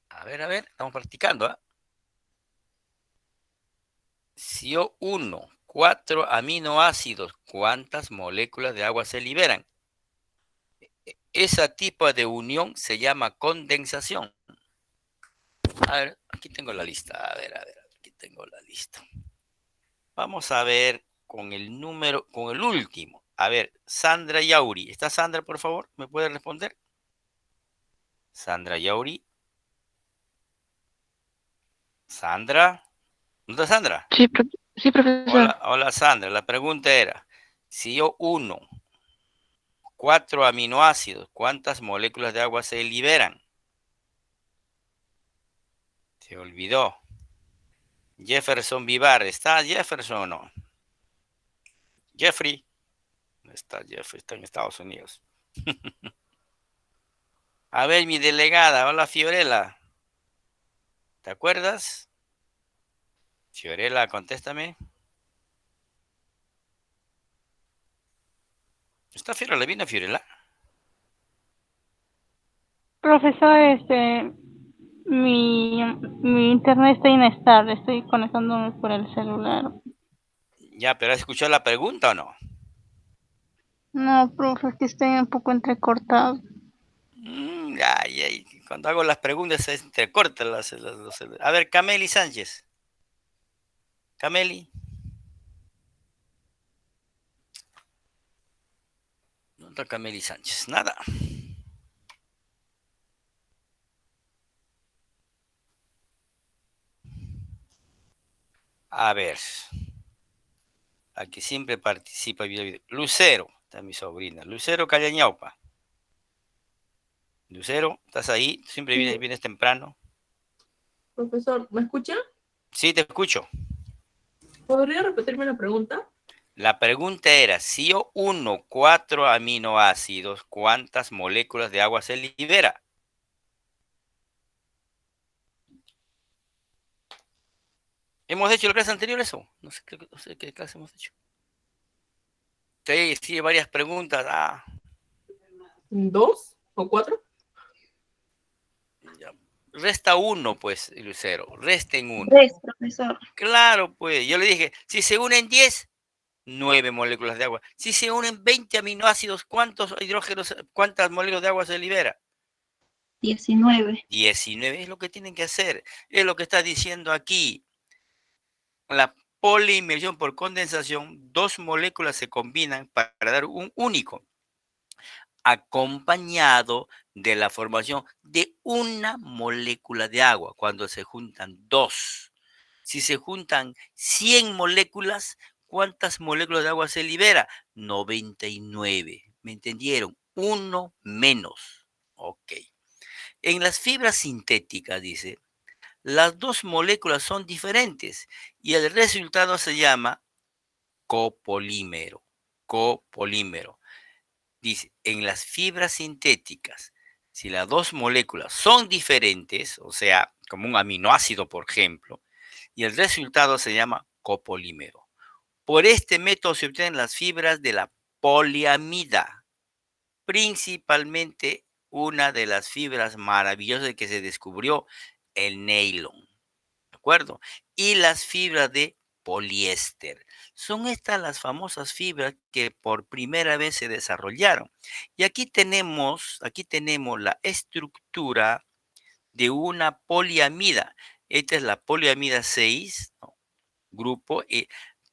A ver, estamos practicando, ¿ah? Si yo uno 4 aminoácidos, ¿cuántas moléculas de agua se liberan? Ese tipo de unión se llama condensación. A ver, aquí tengo la lista. A ver, aquí tengo la lista. Vamos a ver con el número, con el último. A ver, Sandra Yauri. ¿Está Sandra, por favor? ¿Me puede responder? Sandra Yauri. Sandra. ¿No está Sandra? Sí, profesor. Hola, Sandra. La pregunta era, si yo uno 4 aminoácidos, ¿cuántas moléculas de agua se liberan? Se olvidó. Jefferson Vivar. ¿Está Jefferson o no? Jeffrey. ¿Dónde está Jeffrey? Está en Estados Unidos. A ver, mi delegada. Hola, Fiorella. ¿Te acuerdas? Fiorella, contéstame. ¿Está Fiorella? ¿Vino Fiorella? Profesor, mi internet está inestable, estoy conectándome por el celular. Ya, pero ¿has escuchado la pregunta o no? No, profe, es que estoy un poco entrecortado. Cuando hago las preguntas se entrecortan A ver, Cameli Sánchez. Cameli. ¿Dónde está Cameli Sánchez? Nada. A ver. Aquí siempre participa. Lucero. Está mi sobrina. Lucero Callañaupa. Lucero, ¿estás ahí? Siempre Sí. vienes temprano. Profesor, ¿me escucha? Sí, te escucho. ¿Podría repetirme la pregunta? La pregunta era, si yo uno 4 aminoácidos, ¿cuántas moléculas de agua se libera? ¿Hemos hecho la clase anterior eso? No sé qué clase hemos hecho. Sí, varias preguntas. ¿2 o 4? Ya. Resta uno, pues, Lucero. Resten uno. Profesor. Claro, pues. Yo le dije, si se unen 10, 9 moléculas de agua. Si se unen 20 aminoácidos, ¿cuántos hidrógenos, cuántas moléculas de agua se libera? 19. 19 es lo que tienen que hacer. Es lo que está diciendo aquí. La polimerasión por condensación, 2 moléculas se combinan para dar un único, acompañado de la formación de una molécula de agua cuando se juntan 2. Si se juntan 100 moléculas, ¿cuántas moléculas de agua se libera? 99. ¿Me entendieron? Uno menos. Ok. En las fibras sintéticas, dice, las 2 moléculas son diferentes y el resultado se llama copolímero. Copolímero. Dice, en las fibras sintéticas, si las 2 moléculas son diferentes, o sea, como un aminoácido, por ejemplo, y el resultado se llama copolímero. Por este método se obtienen las fibras de la poliamida, principalmente una de las fibras maravillosas que se descubrió, el nylon, ¿de acuerdo? Y las fibras de poliéster. Son estas las famosas fibras que por primera vez se desarrollaron. Y aquí tenemos la estructura de una poliamida. Esta es la poliamida 6, ¿no? Grupo.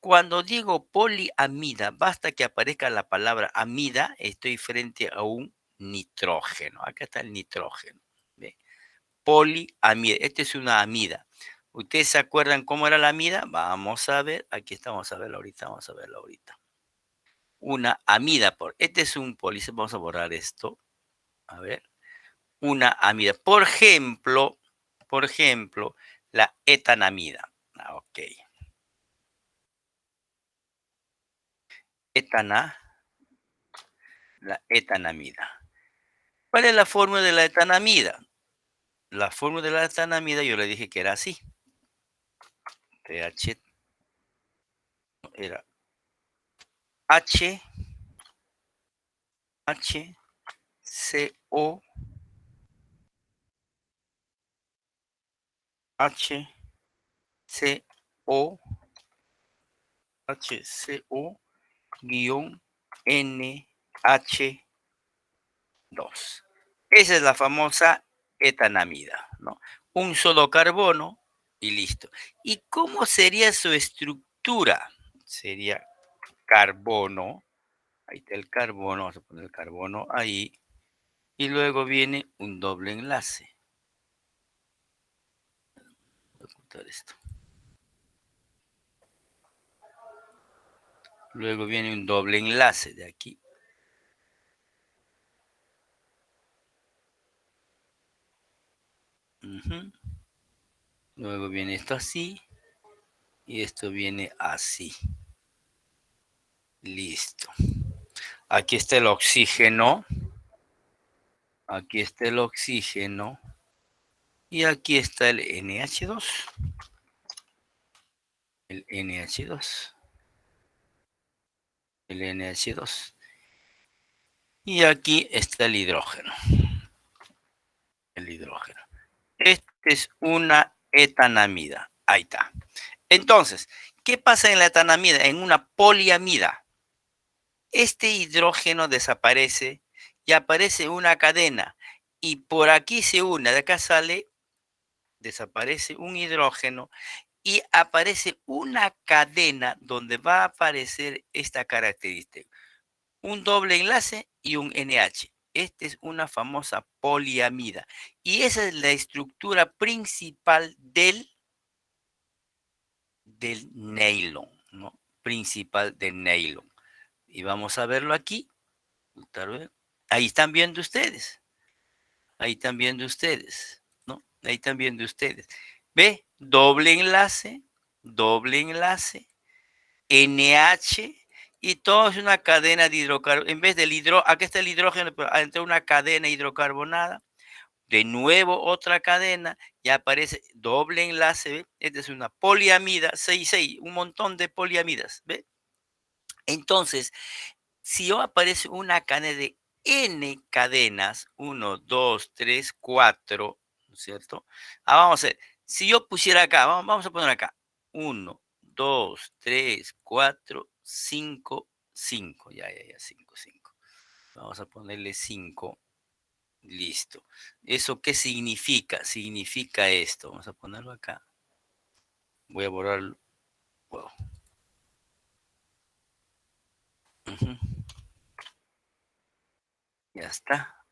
Cuando digo poliamida, basta que aparezca la palabra amida, estoy frente a un nitrógeno. Acá está el nitrógeno. ¿Ve? Poliamida. Esta es una amida. ¿Ustedes se acuerdan cómo era la amida? Vamos a ver. Aquí está, vamos a verlo ahorita. Vamos a verlo ahorita. Una amida. Este es un poli. Vamos a borrar esto. A ver. Una amida. Por ejemplo, la etanamida. Ok. La etanamida. ¿Cuál es la fórmula de la etanamida? La fórmula de la etanamida yo le dije que era así. pH era H, CO, HCO, HCO, guión NH2. Esa es la famosa etanamida, ¿no? Un solo carbono y listo. ¿Y cómo sería su estructura? Sería carbono. Ahí está el carbono, vamos a poner el carbono ahí. Y luego viene un doble enlace. Voy a ocultar esto. Luego viene un doble enlace de aquí. Luego viene esto así. Y esto viene así. Listo. Aquí está el oxígeno. Aquí está el oxígeno. Y aquí está el NH2. El NH2. El NH2. Y aquí está el hidrógeno. El hidrógeno. Esta es una etanamida. Ahí está. Entonces, ¿qué pasa en la etanamida? En una poliamida. Este hidrógeno desaparece y aparece una cadena. Y por aquí se une, de acá sale, desaparece un hidrógeno y aparece una cadena donde va a aparecer esta característica. Un doble enlace y un NH. Esta es una famosa poliamida. Y esa es la estructura principal del nylon, ¿no? Principal del nylon. Y vamos a verlo aquí. Ahí están viendo ustedes. Ahí están viendo ustedes, ¿no? Ahí están viendo ustedes. ¿Ve? Doble enlace, NH, y todo es una cadena de hidrocarbono. En vez del aquí está el hidrógeno, pero entre una cadena hidrocarbonada. De nuevo otra cadena y aparece doble enlace, ¿ve? Esta es una poliamida, 6, un montón de poliamidas, ¿ve? Entonces, si aparece una cadena de N cadenas, 1, 2, 3, 4, ¿no es cierto? Vamos a ver, si yo pusiera acá, vamos a poner acá, 1, 2, 3, 4, 5, 5, ya, 5. Vamos a ponerle 5. Listo. ¿Eso qué significa? Significa esto. Vamos a ponerlo acá. Voy a borrarlo. Wow. Ya está.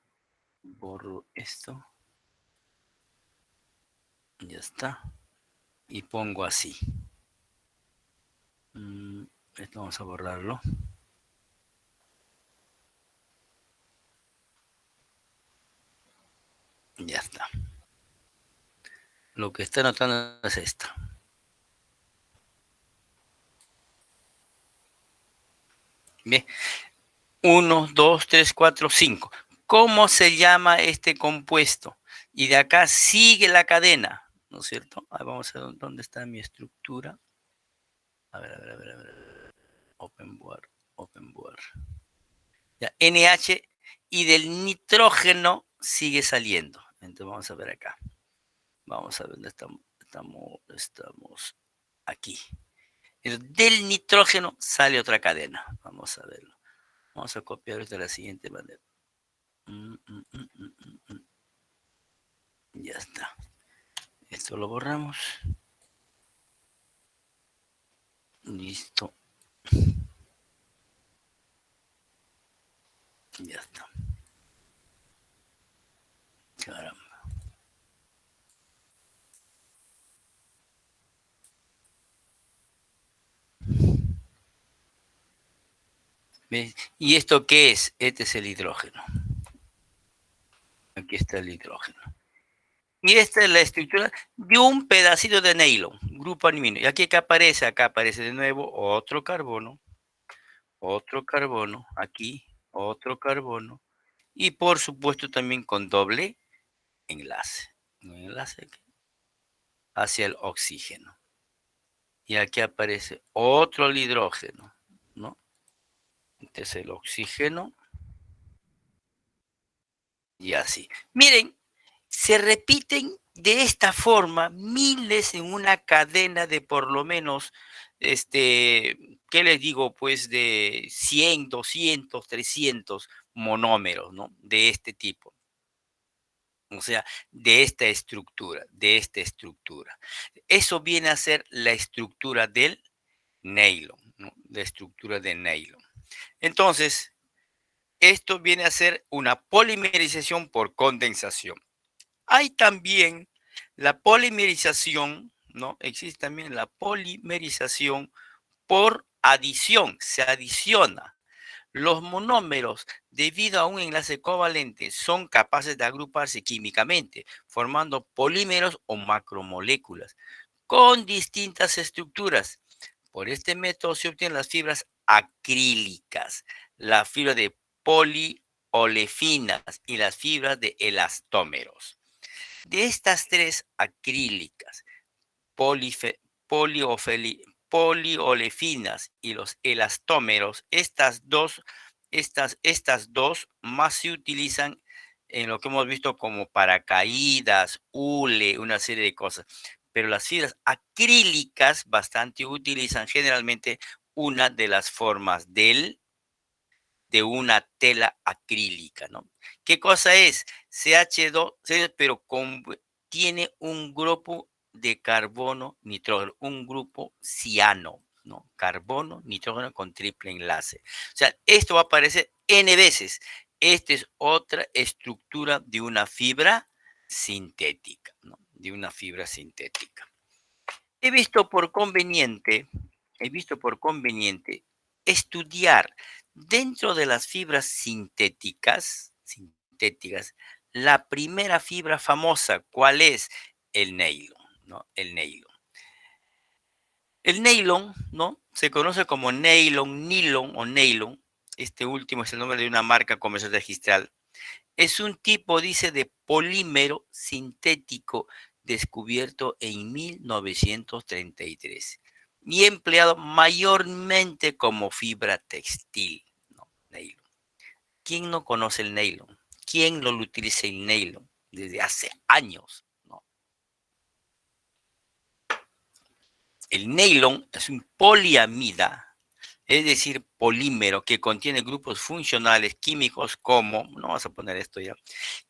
Borro esto. Ya está. Y pongo así. Esto vamos a borrarlo. Ya está. Lo que está notando es esto. Bien. 1, 2, 3, 4, 5. ¿Cómo se llama este compuesto? Y de acá sigue la cadena, ¿no es cierto? Ahí vamos a ver dónde está mi estructura. A ver. Open board. Ya, NH y del nitrógeno sigue saliendo. Entonces vamos a ver acá. Vamos a ver dónde estamos. Estamos aquí. Del nitrógeno sale otra cadena. Vamos a verlo. Vamos a copiar esto de la siguiente manera. Ya está. Esto lo borramos. Listo. Ya está. Caramba. ¿Ves? ¿Y esto qué es? Este es el hidrógeno. Aquí está el hidrógeno. Y esta es la estructura de un pedacito de nylon, grupo aluminio. Y aquí que aparece, acá aparece de nuevo otro carbono, aquí otro carbono, y por supuesto también con doble enlace. Un enlace aquí, hacia el oxígeno. Y aquí aparece otro hidrógeno, ¿no? Este es el oxígeno. Y así. Miren, se repiten de esta forma miles en una cadena de por lo menos, ¿qué les digo? Pues de 100, 200, 300 monómeros, ¿no? De este tipo. O sea, de esta estructura, Eso viene a ser la estructura del nylon, ¿no? La estructura del nylon. Entonces, esto viene a ser una polimerización por condensación. Hay también la polimerización, ¿no? Existe también la polimerización por adición, se adiciona. Los monómeros, debido a un enlace covalente, son capaces de agruparse químicamente, formando polímeros o macromoléculas con distintas estructuras. Por este método se obtienen las fibras acrílicas, la fibra de poliolefinas y las fibras de elastómeros. De estas tres acrílicas, poliolefinas y los elastómeros, estas dos más se utilizan en lo que hemos visto como paracaídas, hule, una serie de cosas. Pero las fibras acrílicas bastante utilizan generalmente una de las formas de una tela acrílica, ¿no? ¿Qué cosa es? CH2, pero tiene un grupo de carbono, nitrógeno, un grupo ciano, ¿no? Carbono, nitrógeno con triple enlace. O sea, esto va a aparecer N veces. Esta es otra estructura de una fibra sintética, ¿no? De una fibra sintética. He visto por conveniente estudiar dentro de las fibras sintéticas, la primera fibra famosa, ¿cuál es? El nylon, ¿no? El nylon. El nylon, ¿no? Se conoce como nylon o nylon. Este último es el nombre de una marca comercial registral. Es un tipo, dice, de polímero sintético descubierto en 1933 y empleado mayormente como fibra textil, ¿no? Nylon. ¿Quién no conoce el nylon? ¿Quién no lo utiliza el nylon desde hace años? ¿No? El nylon es un poliamida, es decir, polímero que contiene grupos funcionales químicos como, no vamos a poner esto ya,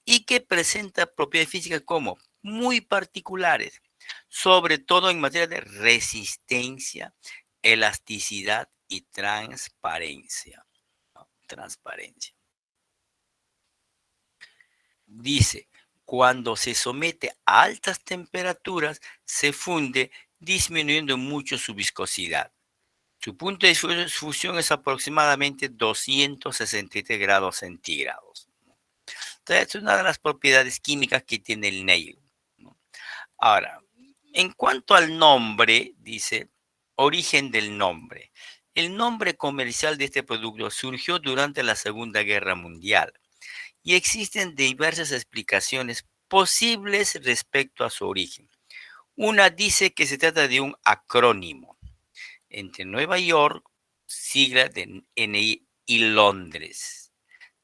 y que presenta propiedades físicas como muy particulares, sobre todo en materia de resistencia, elasticidad y transparencia. ¿No? Transparencia. Dice, cuando se somete a altas temperaturas, se funde disminuyendo mucho su viscosidad. Su punto de fusión es aproximadamente 263 grados centígrados. Entonces, es una de las propiedades químicas que tiene el nylon, ¿no? Ahora, en cuanto al nombre, dice, origen del nombre. El nombre comercial de este producto surgió durante la Segunda Guerra Mundial y existen diversas explicaciones posibles respecto a su origen. Una dice que se trata de un acrónimo entre Nueva York, sigla de NI, y Londres,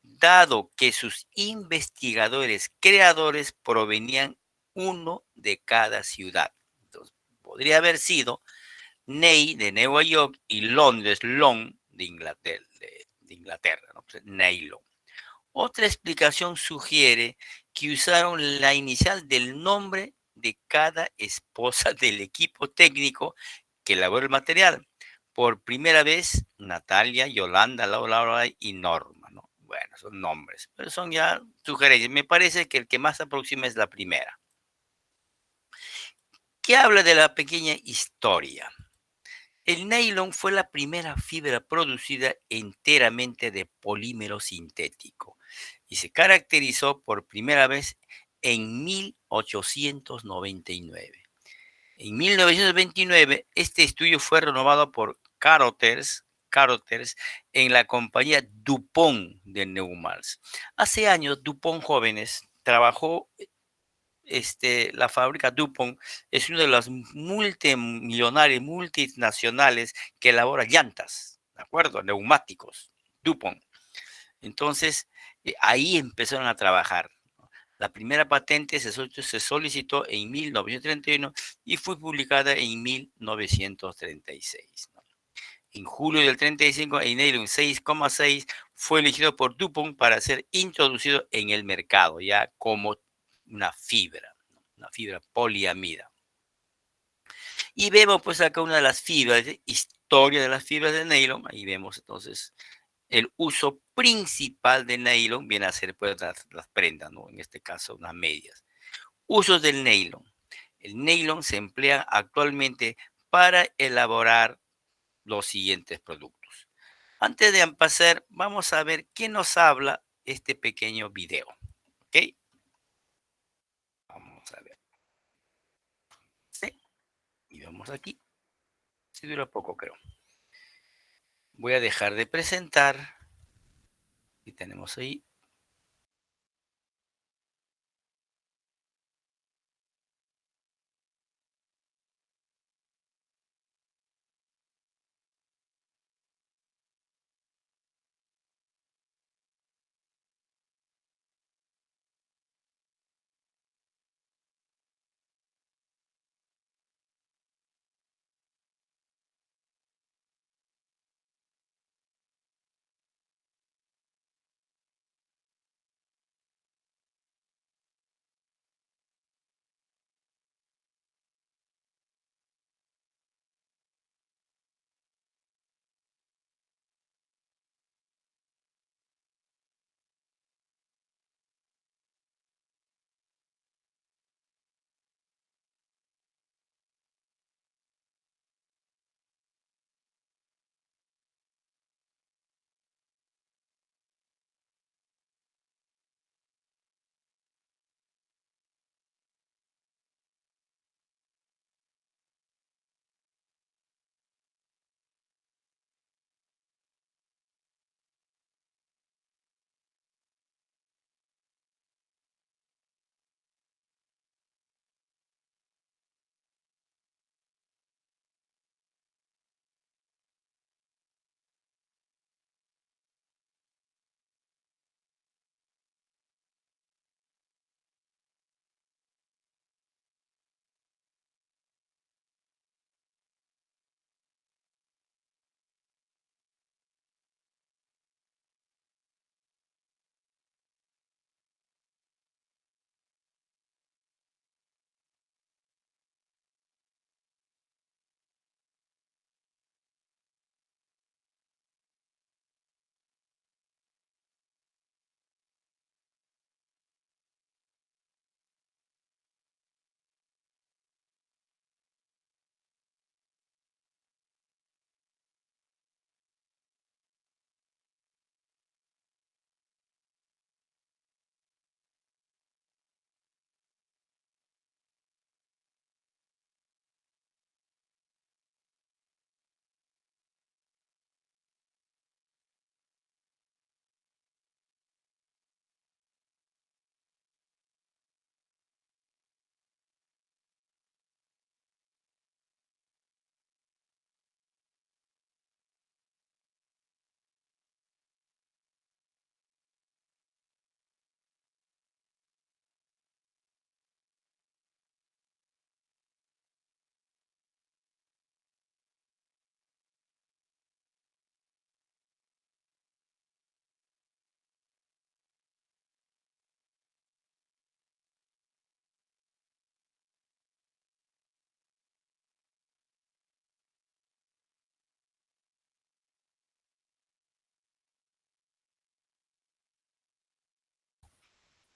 dado que sus investigadores creadores provenían uno de cada ciudad. Entonces, podría haber sido Ney de Nueva York y Londres, Long de Inglaterra, ¿no? Nylon. Otra explicación sugiere que usaron la inicial del nombre de cada esposa del equipo técnico que elaboró el material. Por primera vez, Natalia, Yolanda, Laura y Norma, ¿no? Bueno, son nombres, pero son ya sugerencias. Me parece que el que más se aproxima es la primera, que habla de la pequeña historia. El nylon fue la primera fibra producida enteramente de polímero sintético y se caracterizó por primera vez en 1899. En 1929, este estudio fue renovado por Carothers en la compañía DuPont de Neumars. Hace años, DuPont Jóvenes trabajó, la fábrica DuPont es una de las multimillonarias, multinacionales que elabora llantas, ¿de acuerdo? Neumáticos, DuPont. Entonces, ahí empezaron a trabajar. La primera patente se solicitó en 1931 y fue publicada en 1936. ¿No? En julio del 35, el nylon 6,6 fue elegido por DuPont para ser introducido en el mercado, ya como una fibra poliamida. Y vemos pues acá una de las fibras, historia de las fibras de nylon. Ahí vemos entonces el uso principal de nylon viene a ser pues las prendas, ¿no? En este caso unas medias. Usos del nylon. El nylon se emplea actualmente para elaborar los siguientes productos. Antes de empezar, vamos a ver qué nos habla este pequeño video. ¿Ok? Vamos a ver. ¿Sí? Y vamos aquí. Si dura poco, creo. Voy a dejar de presentar. Y tenemos ahí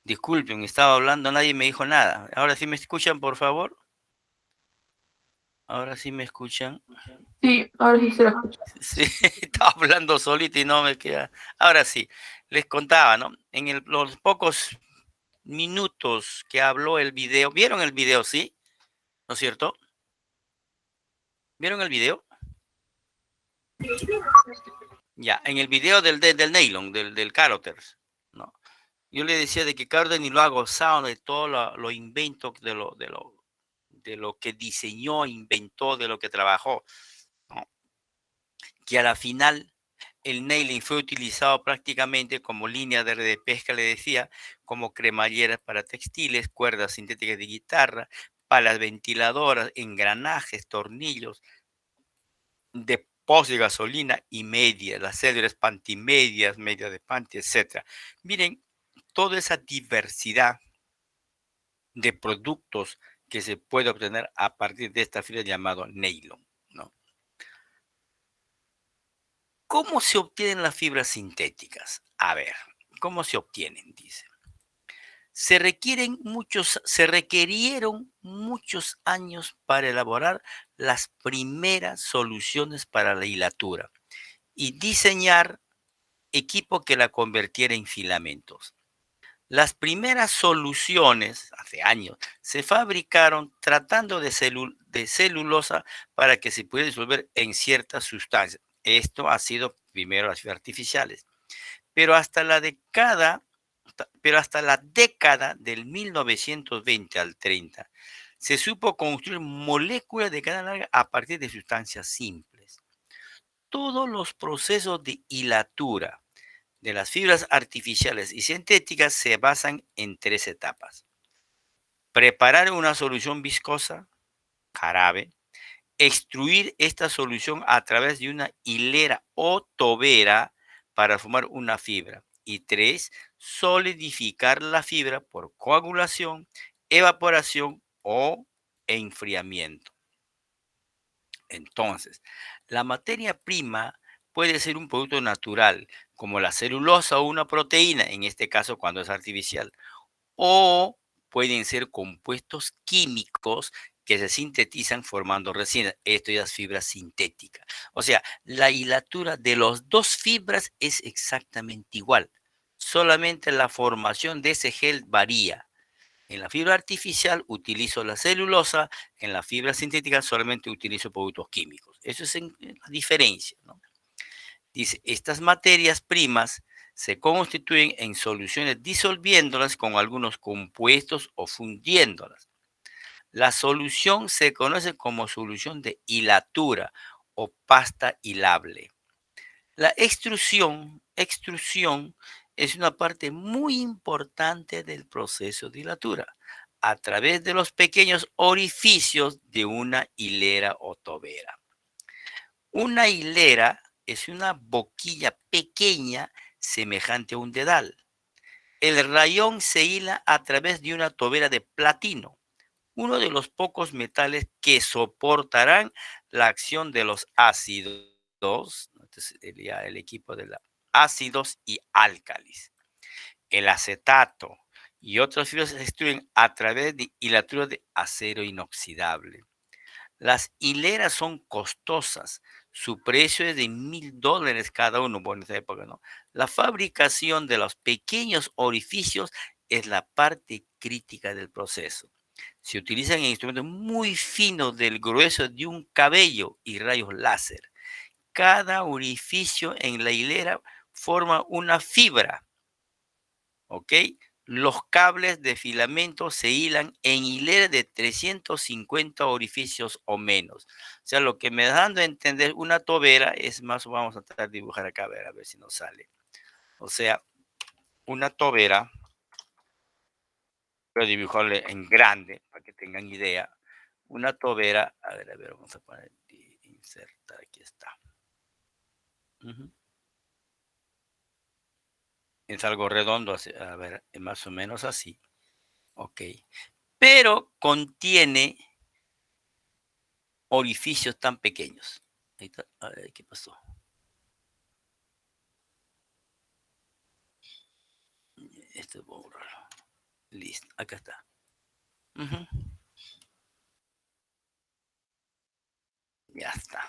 Disculpen, estaba hablando, nadie me dijo nada. Ahora sí me escuchan, por favor. Ahora sí me escuchan. Sí, ahora sí se la escucha. Sí, estaba hablando solito y no me queda. Ahora sí, les contaba, ¿no? Los pocos minutos que habló el video, ¿vieron el video, sí? ¿No es cierto? ¿Vieron el video? Ya, en el video del nylon, del caróter, ¿no? Yo le decía de que Carter ni lo ha gozado de todo lo invento, de lo que diseñó, inventó, de lo que trabajó, ¿no? Que a la final el nailing fue utilizado prácticamente como línea de red de pesca, le decía, como cremalleras para textiles, cuerdas sintéticas de guitarra, palas ventiladoras, engranajes, tornillos, depósitos de gasolina y medias, las cédulas pantimedias, medias de panty, etc. Miren, toda esa diversidad de productos que se puede obtener a partir de esta fibra llamado nylon, ¿no? ¿Cómo se obtienen las fibras sintéticas? A ver, ¿cómo se obtienen? Dice. Se requirieron muchos años para elaborar las primeras soluciones para la hilatura y diseñar equipo que la convirtiera en filamentos. Las primeras soluciones, hace años, se fabricaron tratando de celulosa para que se pudiera disolver en ciertas sustancias. Esto ha sido primero las fibras artificiales. Pero hasta la década del 1920 al 30, se supo construir moléculas de cadena larga a partir de sustancias simples. Todos los procesos de hilatura de las fibras artificiales y sintéticas se basan en 3 etapas. Preparar una solución viscosa, jarabe, extruir esta solución a través de una hilera o tobera para formar una fibra. Y 3, solidificar la fibra por coagulación, evaporación o enfriamiento. Entonces, la materia prima puede ser un producto natural, como la celulosa o una proteína, en este caso cuando es artificial, o pueden ser compuestos químicos que se sintetizan formando resina. Esto ya es fibra sintética. O sea, la hilatura de las dos fibras es exactamente igual. Solamente la formación de ese gel varía. En la fibra artificial utilizo la celulosa, en la fibra sintética solamente utilizo productos químicos. Eso es la diferencia, ¿no? Dice, estas materias primas se constituyen en soluciones disolviéndolas con algunos compuestos o fundiéndolas. La solución se conoce como solución de hilatura o pasta hilable. La extrusión es una parte muy importante del proceso de hilatura a través de los pequeños orificios de una hilera o tobera. Una hilera es una boquilla pequeña semejante a un dedal. El rayón se hila a través de una tobera de platino, uno de los pocos metales que soportarán la acción de los ácidos, entonces el equipo de los ácidos y álcalis. El acetato y otras fibras se extruyen a través de hilatura de acero inoxidable. Las hileras son costosas. Su precio es de $1,000 cada uno, por esa época, ¿no? La fabricación de los pequeños orificios es la parte crítica del proceso. Se utilizan instrumentos muy finos del grueso de un cabello y rayos láser. Cada orificio en la hilera forma una fibra, ¿ok? Los cables de filamento se hilan en hileras de 350 orificios o menos. O sea, lo que me da dando a entender una tobera es más, vamos a tratar de dibujar acá, a ver si nos sale. O sea, una tobera, voy a dibujarle en grande para que tengan idea. Una tobera, a ver, vamos a poner, insertar, aquí está. Es algo redondo, a ver, más o menos así. Ok. Pero contiene orificios tan pequeños. Ahí está. A ver, ¿qué pasó? Esto es borrarlo. Listo, acá está. Ujú. Ya está.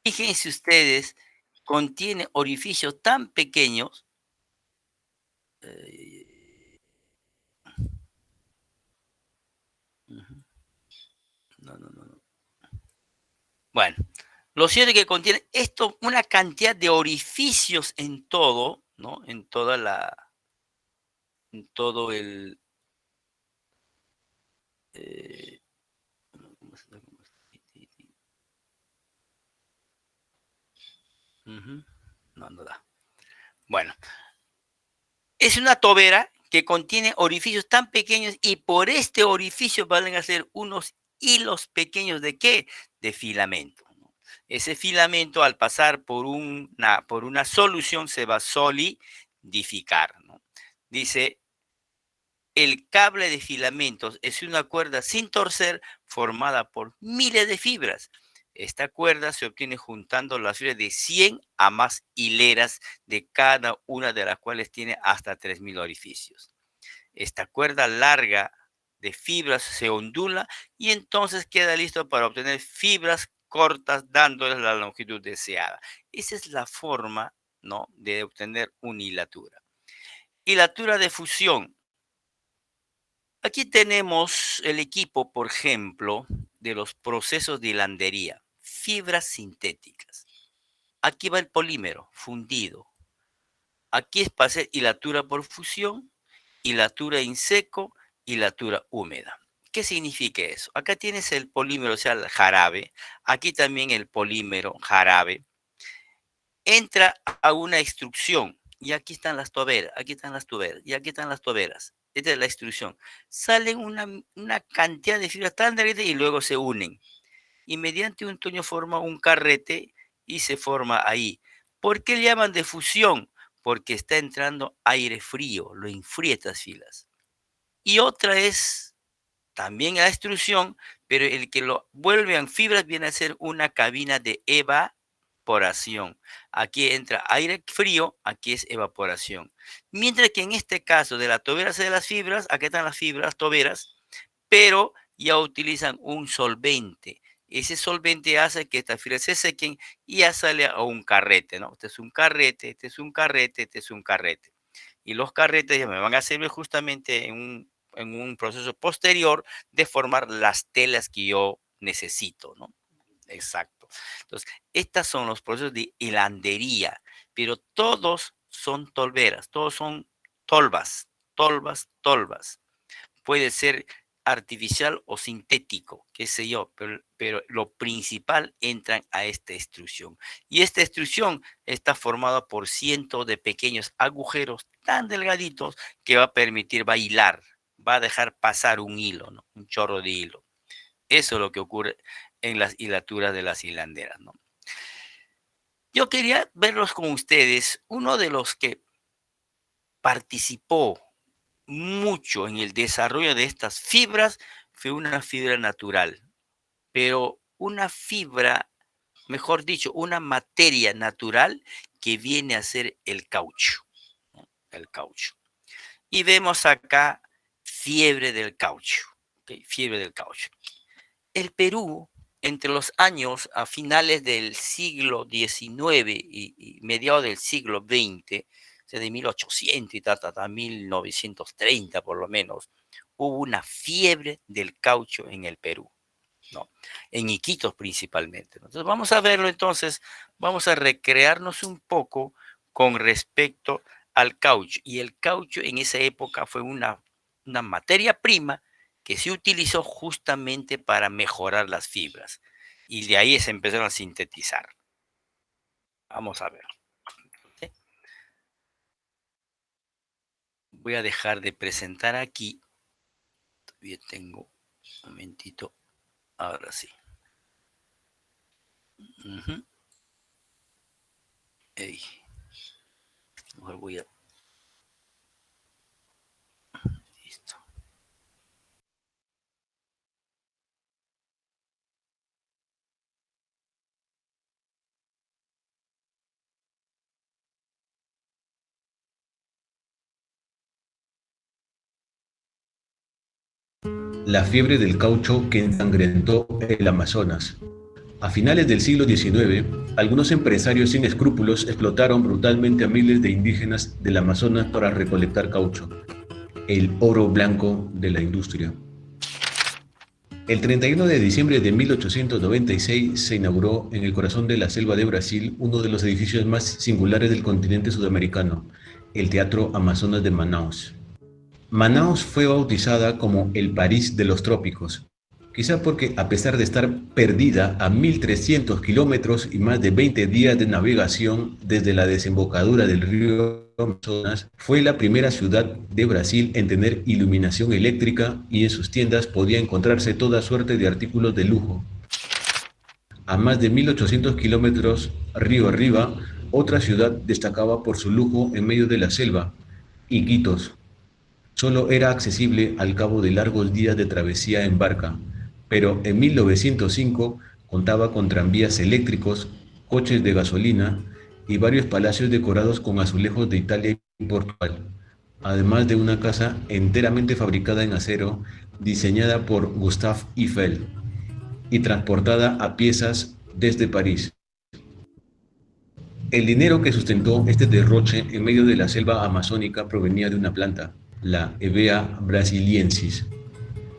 Fíjense ustedes, contiene orificios tan pequeños. Ujú. No. Bueno, lo cierto es que contiene esto una cantidad de orificios en todo, ¿no? En toda en todo el, eh, ujú. No da. Bueno, es una tobera que contiene orificios tan pequeños y por este orificio van a ser unos hilos pequeños ¿de qué? De filamento, ¿no? Ese filamento al pasar por una solución se va a solidificar, ¿no? Dice, el cable de filamentos es una cuerda sin torcer formada por miles de fibras. Esta cuerda se obtiene juntando las fibras de 100 a más hileras de cada una de las cuales tiene hasta 3000 orificios. Esta cuerda larga de fibras se ondula y entonces queda listo para obtener fibras cortas dándoles la longitud deseada. Esa es la forma, ¿no?, de obtener una hilatura. Hilatura de fusión. Aquí tenemos el equipo, por ejemplo, de los procesos de hilandería, fibras sintéticas. Aquí va el polímero fundido. Aquí es para hacer hilatura por fusión, hilatura en seco, hilatura húmeda. ¿Qué significa eso? Acá tienes el polímero, o sea, el jarabe. Aquí también el polímero jarabe. Entra a una extrusión y aquí están las toberas, aquí están las tuberas y aquí están las toberas. Esta es la extrusión. Salen una cantidad de fibras tan delgadas y luego se unen. Y mediante un tuño forma un carrete y se forma ahí. ¿Por qué le llaman de fusión? Porque está entrando aire frío, lo enfría estas filas. Y otra es también la extrusión, pero el que lo vuelve en fibras viene a ser una cabina de evaporación. Aquí entra aire frío, aquí es evaporación. Mientras que en este caso de la tobera de las fibras, aquí están las fibras toberas, pero ya utilizan un solvente. Ese solvente hace que estas fibras se sequen y ya sale a un carrete, ¿no? Este es un carrete, este es un carrete, este es un carrete. Y los carretes ya me van a servir justamente en un proceso posterior de formar las telas que yo necesito, ¿no? Exacto. Entonces, estos son los procesos de hilandería, pero todos son tolveras, todos son tolvas, tolvas. Puede ser artificial o sintético, qué sé yo, pero lo principal entran a esta extrusión. Y esta extrusión está formada por cientos de pequeños agujeros tan delgaditos que va a permitir bailar, va a dejar pasar un hilo, ¿no? Un chorro de hilo. Eso es lo que ocurre en las hilaturas de las hilanderas, ¿no? Yo quería verlos con ustedes. Uno de los que participó mucho en el desarrollo de estas fibras fue una fibra natural, pero una fibra, mejor dicho, una materia natural que viene a ser el caucho, ¿no? El caucho. Y vemos acá fiebre del caucho, ¿ok? Fiebre del caucho. El Perú, entre los años a finales del siglo XIX y mediados del siglo XX, o sea, de 1800 y hasta 1930 por lo menos, hubo una fiebre del caucho en el Perú, ¿no? En Iquitos principalmente, ¿no? Entonces vamos a verlo entonces, vamos a recrearnos un poco con respecto al caucho. Y el caucho en esa época fue una materia prima que se utilizó justamente para mejorar las fibras. Y de ahí se empezaron a sintetizar. Vamos a ver. ¿Sí? Voy a dejar de presentar aquí. Todavía tengo un momentito. Ahora sí. Ey. Mejor voy a... Listo. La fiebre del caucho que ensangrentó el Amazonas. A finales del siglo XIX, algunos empresarios sin escrúpulos explotaron brutalmente a miles de indígenas del Amazonas para recolectar caucho, el oro blanco de la industria. El 31 de diciembre de 1896 se inauguró en el corazón de la selva de Brasil uno de los edificios más singulares del continente sudamericano, el Teatro Amazonas de Manaus. Manaus fue bautizada como el París de los trópicos, quizá porque a pesar de estar perdida a 1.300 kilómetros y más de 20 días de navegación desde la desembocadura del río Amazonas, fue la primera ciudad de Brasil en tener iluminación eléctrica y en sus tiendas podía encontrarse toda suerte de artículos de lujo. A más de 1.800 kilómetros río arriba, otra ciudad destacaba por su lujo en medio de la selva, Iquitos. Solo era accesible al cabo de largos días de travesía en barca, pero en 1905 contaba con tranvías eléctricos, coches de gasolina y varios palacios decorados con azulejos de Italia y Portugal, además de una casa enteramente fabricada en acero, diseñada por Gustave Eiffel y transportada a piezas desde París. El dinero que sustentó este derroche en medio de la selva amazónica provenía de una planta, la Hevea brasiliensis.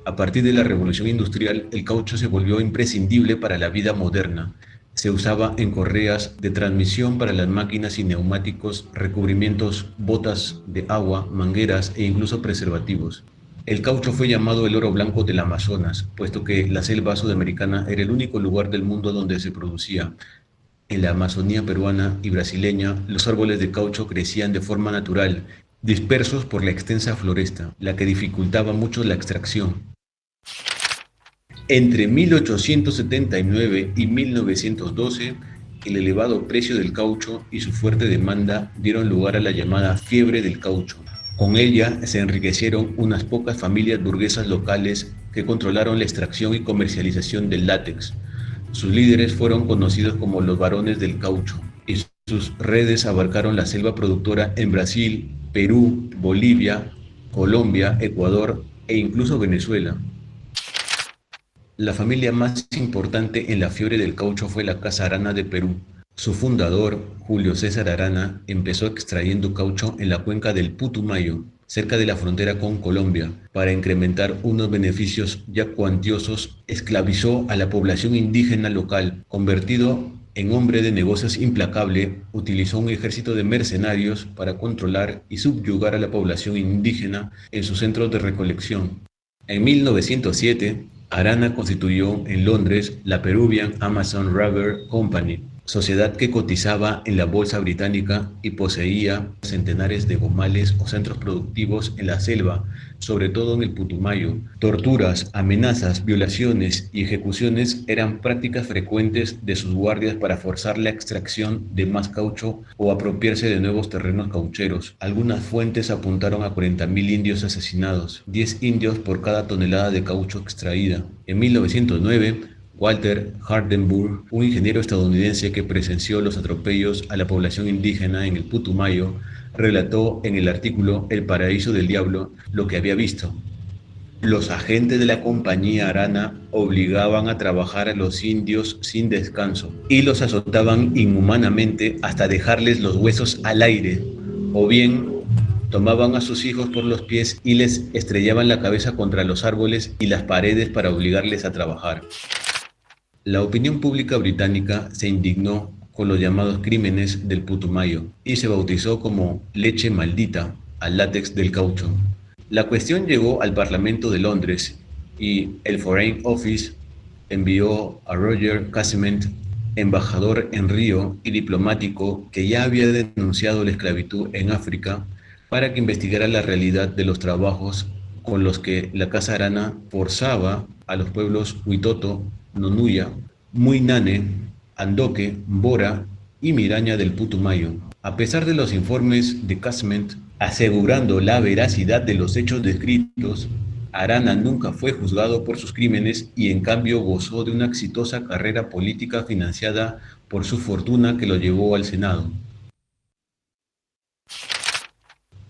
A partir de la revolución industrial, el caucho se volvió imprescindible para la vida moderna. Se usaba en correas de transmisión para las máquinas y neumáticos, recubrimientos, botas de agua, mangueras e incluso preservativos. El caucho fue llamado el oro blanco del Amazonas, puesto que la selva sudamericana era el único lugar del mundo donde se producía. En la Amazonía peruana y brasileña, los árboles de caucho crecían de forma natural, dispersos por la extensa floresta, la que dificultaba mucho la extracción. Entre 1879 y 1912, el elevado precio del caucho y su fuerte demanda dieron lugar a la llamada fiebre del caucho. Con ella se enriquecieron unas pocas familias burguesas locales que controlaron la extracción y comercialización del látex. Sus líderes fueron conocidos como los varones del caucho, y sus redes abarcaron la selva productora en Brasil, Perú, Bolivia, Colombia, Ecuador e incluso Venezuela. La familia más importante en la fiebre del caucho fue la Casa Arana de Perú. Su fundador, Julio César Arana, empezó extrayendo caucho en la cuenca del Putumayo, cerca de la frontera con Colombia. Para incrementar unos beneficios ya cuantiosos, esclavizó a la población indígena local. Convertido en hombre de negocios implacable, utilizó un ejército de mercenarios para controlar y subyugar a la población indígena en sus centros de recolección. En 1907, Arana constituyó en Londres la Peruvian Amazon Rubber Company, sociedad que cotizaba en la bolsa británica y poseía centenares de gomales o centros productivos en la selva, sobre todo en el Putumayo. Torturas, amenazas, violaciones y ejecuciones eran prácticas frecuentes de sus guardias para forzar la extracción de más caucho o apropiarse de nuevos terrenos caucheros. Algunas fuentes apuntaron a 40.000 indios asesinados, 10 indios por cada tonelada de caucho extraída. En 1909, Walter Hardenburg, un ingeniero estadounidense que presenció los atropellos a la población indígena en el Putumayo, relató en el artículo El paraíso del diablo lo que había visto. Los agentes de la compañía Arana obligaban a trabajar a los indios sin descanso y los azotaban inhumanamente hasta dejarles los huesos al aire, o bien tomaban a sus hijos por los pies y les estrellaban la cabeza contra los árboles y las paredes para obligarles a trabajar. La opinión pública británica se indignó con los llamados crímenes del Putumayo y se bautizó como leche maldita al látex del caucho. La cuestión llegó al Parlamento de Londres y el Foreign Office envió a Roger Casement, embajador en Río y diplomático que ya había denunciado la esclavitud en África, para que investigara la realidad de los trabajos con los que la Casa Arana forzaba a los pueblos Huitoto, Nonuya, Muinane, Andoque, Bora y Miraña del Putumayo. A pesar de los informes de Casement asegurando la veracidad de los hechos descritos, Arana nunca fue juzgado por sus crímenes y en cambio gozó de una exitosa carrera política financiada por su fortuna que lo llevó al Senado.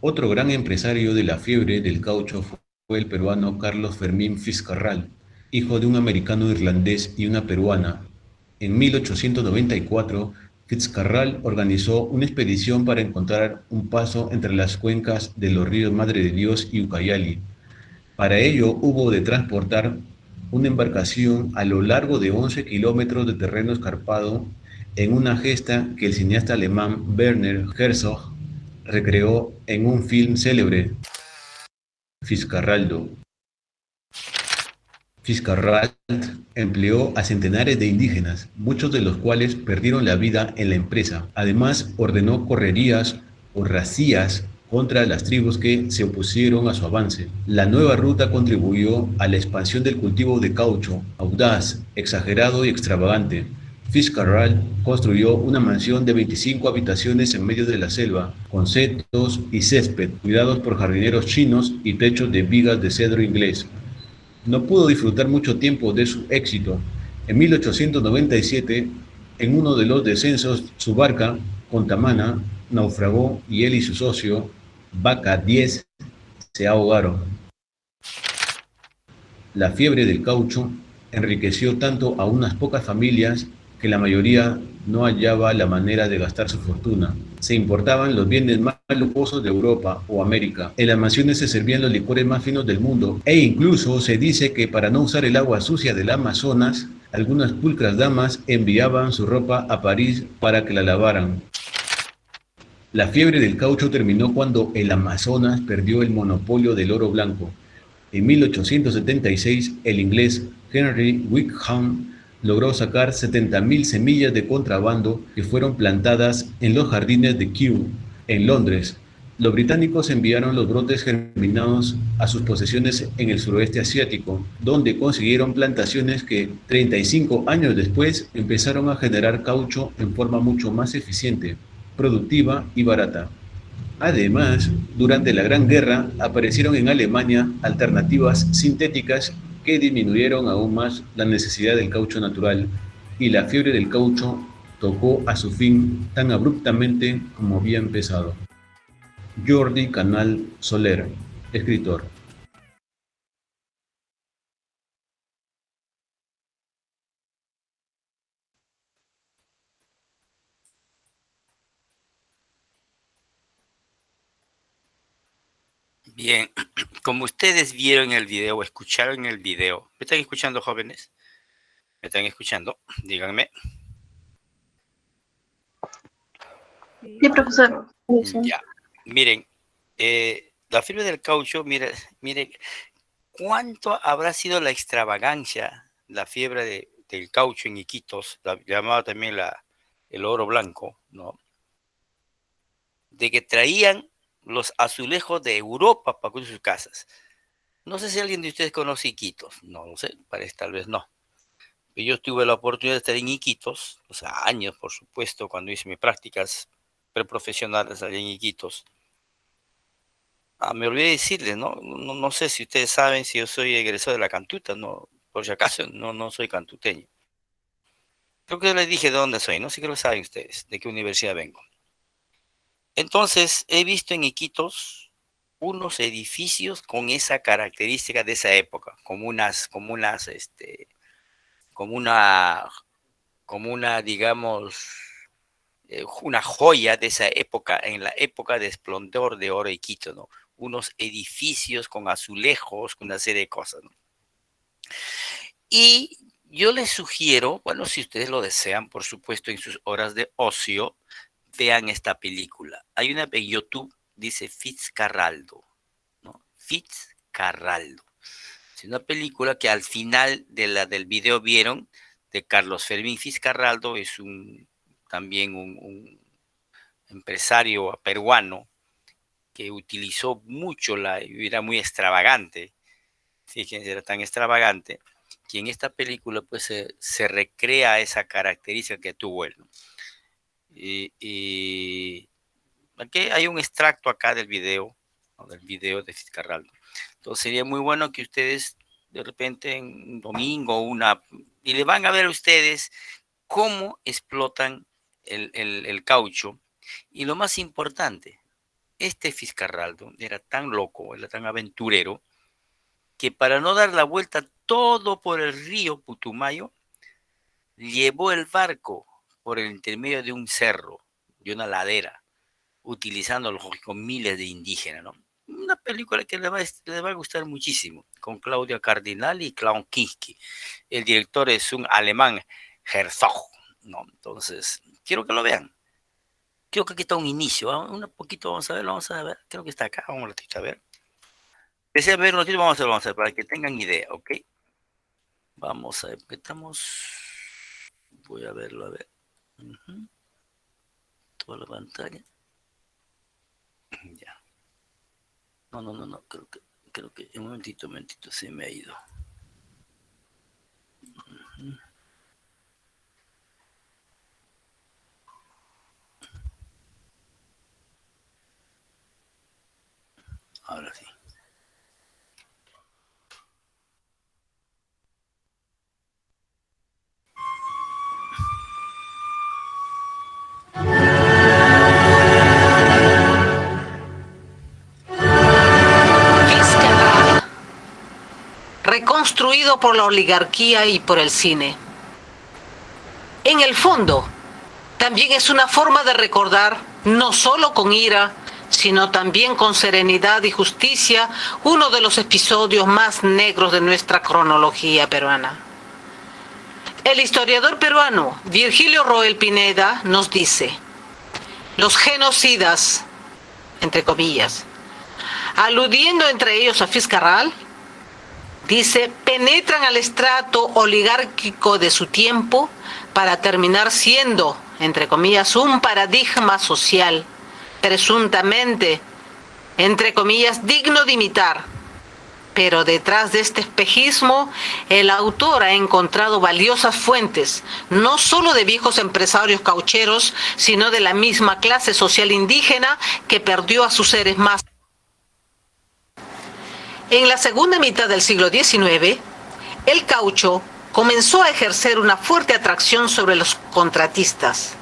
Otro gran empresario de la fiebre del caucho el peruano Carlos Fermín Fitzcarrald, hijo de un americano irlandés y una peruana. En 1894, Fitzcarrald organizó una expedición para encontrar un paso entre las cuencas de los ríos Madre de Dios y Ucayali. Para ello hubo de transportar una embarcación a lo largo de 11 kilómetros de terreno escarpado en una gesta que el cineasta alemán Werner Herzog recreó en un film célebre, Fitzcarraldo. Fitzcarrald empleó a centenares de indígenas, muchos de los cuales perdieron la vida en la empresa. Además, ordenó correrías o racías contra las tribus que se opusieron a su avance. La nueva ruta contribuyó a la expansión del cultivo de caucho, audaz, exagerado y extravagante. Fitzcarrald construyó una mansión de 25 habitaciones en medio de la selva, con setos y césped, cuidados por jardineros chinos y techos de vigas de cedro inglés. No pudo disfrutar mucho tiempo de su éxito. En 1897, en uno de los descensos, su barca, Contamana, naufragó y él y su socio, Vaca 10, se ahogaron. La fiebre del caucho enriqueció tanto a unas pocas familias que la mayoría no hallaba la manera de gastar su fortuna. Se importaban los bienes más lujosos de Europa o América. En las mansiones se servían los licores más finos del mundo e incluso se dice que para no usar el agua sucia del Amazonas, algunas pulcras damas enviaban su ropa a París para que la lavaran. La fiebre del caucho terminó cuando el Amazonas perdió el monopolio del oro blanco. En 1876, el inglés Henry Wickham logró sacar 70.000 semillas de contrabando que fueron plantadas en los jardines de Kew, en Londres. Los británicos enviaron los brotes germinados a sus posesiones en el suroeste asiático, donde consiguieron plantaciones que 35 años después empezaron a generar caucho en forma mucho más eficiente, productiva y barata. Además, durante la Gran Guerra aparecieron en Alemania alternativas sintéticas que disminuyeron aún más la necesidad del caucho natural, y la fiebre del caucho tocó a su fin tan abruptamente como había empezado. Jordi Canal Soler, escritor. Bien, como ustedes vieron el video o escucharon el video, ¿me están escuchando, jóvenes? ¿Me están escuchando? Díganme. Sí, profesor. Ya, miren, la fiebre del caucho, mire, ¿cuánto habrá sido la extravagancia, la fiebre del caucho en Iquitos, llamada también el oro blanco, ¿no? De que traían los azulejos de Europa para construir sus casas. No sé si alguien de ustedes conoce Iquitos, no lo sé, parece tal vez no. Yo tuve la oportunidad de estar en Iquitos, o sea, años, por supuesto, cuando hice mis prácticas preprofesionales allá en Iquitos. Me olvidé decirles, ¿no? No sé si ustedes saben si yo soy egresado de la Cantuta, no, por si acaso, no soy cantuteño. Creo que les dije de dónde soy, no sé que lo saben ustedes, de qué universidad vengo. Entonces, he visto en Iquitos unos edificios con esa característica de esa época, como una, digamos, una joya de esa época, en la época de esplendor de oro Iquito, ¿no? Unos edificios con azulejos, con una serie de cosas, ¿no? Y yo les sugiero, bueno, si ustedes lo desean, por supuesto, en sus horas de ocio, vean esta película. Hay una en YouTube, dice Fitzcarraldo, ¿no? Fitzcarraldo. Es una película que al final del video vieron de Carlos Fermín Fitzcarraldo, es también un empresario peruano que utilizó mucho era muy extravagante, fíjense, era tan extravagante, que en esta película pues se recrea esa característica que tuvo él, ¿no? Y aquí hay un extracto acá del video, ¿no? Del video de Fitzcarraldo. Entonces sería muy bueno que ustedes de repente en un domingo y le van a ver a ustedes cómo explotan el caucho. Y lo más importante, este Fitzcarraldo era tan loco, era tan aventurero, que para no dar la vuelta todo por el río Putumayo, llevó el barco por el intermedio de un cerro, de una ladera, utilizando lógico miles de indígenas, ¿no? Una película que les va a gustar muchísimo, con Claudia Cardinali y Klaus Kinski. El director es un alemán, Herzog, ¿no? Entonces, quiero que lo vean. Creo que aquí está un inicio, ¿eh? Un poquito, vamos a ver, creo que está acá, vamos un ratito a ver. Desea ver un ratito, vamos a ver, para que tengan idea, ¿ok? Vamos a ver, porque estamos... Voy a verlo, a ver. Toda la pantalla. Ya. No, creo que, un momentito, se me ha ido. Ahora sí. Reconstruido por la oligarquía y por el cine. En el fondo, también es una forma de recordar, no solo con ira, sino también con serenidad y justicia, uno de los episodios más negros de nuestra cronología peruana. El historiador peruano Virgilio Roel Pineda nos dice: los genocidas, entre comillas, aludiendo entre ellos a Fitzcarrald, dice, penetran al estrato oligárquico de su tiempo para terminar siendo, entre comillas, un paradigma social, presuntamente, entre comillas, digno de imitar. Pero detrás de este espejismo, el autor ha encontrado valiosas fuentes, no solo de viejos empresarios caucheros, sino de la misma clase social indígena que perdió a sus seres más. En la segunda mitad del siglo XIX, el caucho comenzó a ejercer una fuerte atracción sobre los contratistas.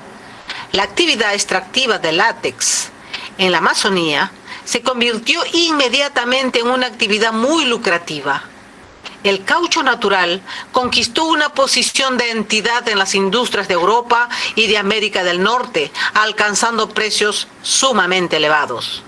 La actividad extractiva de látex en la Amazonía se convirtió inmediatamente en una actividad muy lucrativa. El caucho natural conquistó una posición de entidad en las industrias de Europa y de América del Norte, alcanzando precios sumamente elevados.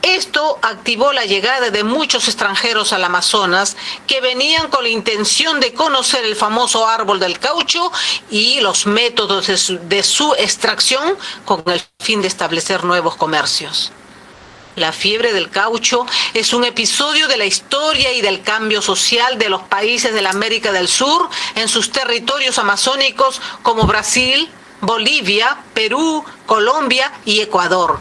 Esto activó la llegada de muchos extranjeros al Amazonas que venían con la intención de conocer el famoso árbol del caucho y los métodos de su extracción con el fin de establecer nuevos comercios. La fiebre del caucho es un episodio de la historia y del cambio social de los países de la América del Sur en sus territorios amazónicos como Brasil, Bolivia, Perú, Colombia y Ecuador.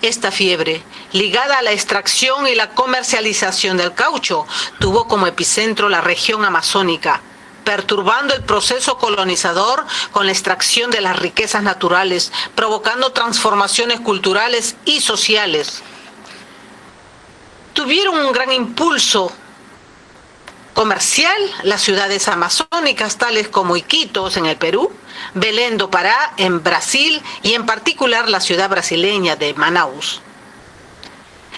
Esta fiebre, ligada a la extracción y la comercialización del caucho, tuvo como epicentro la región amazónica, perturbando el proceso colonizador con la extracción de las riquezas naturales, provocando transformaciones culturales y sociales. Tuvieron un gran impulso comercial las ciudades amazónicas, tales como Iquitos en el Perú, Belém do Pará en Brasil y en particular la ciudad brasileña de Manaus.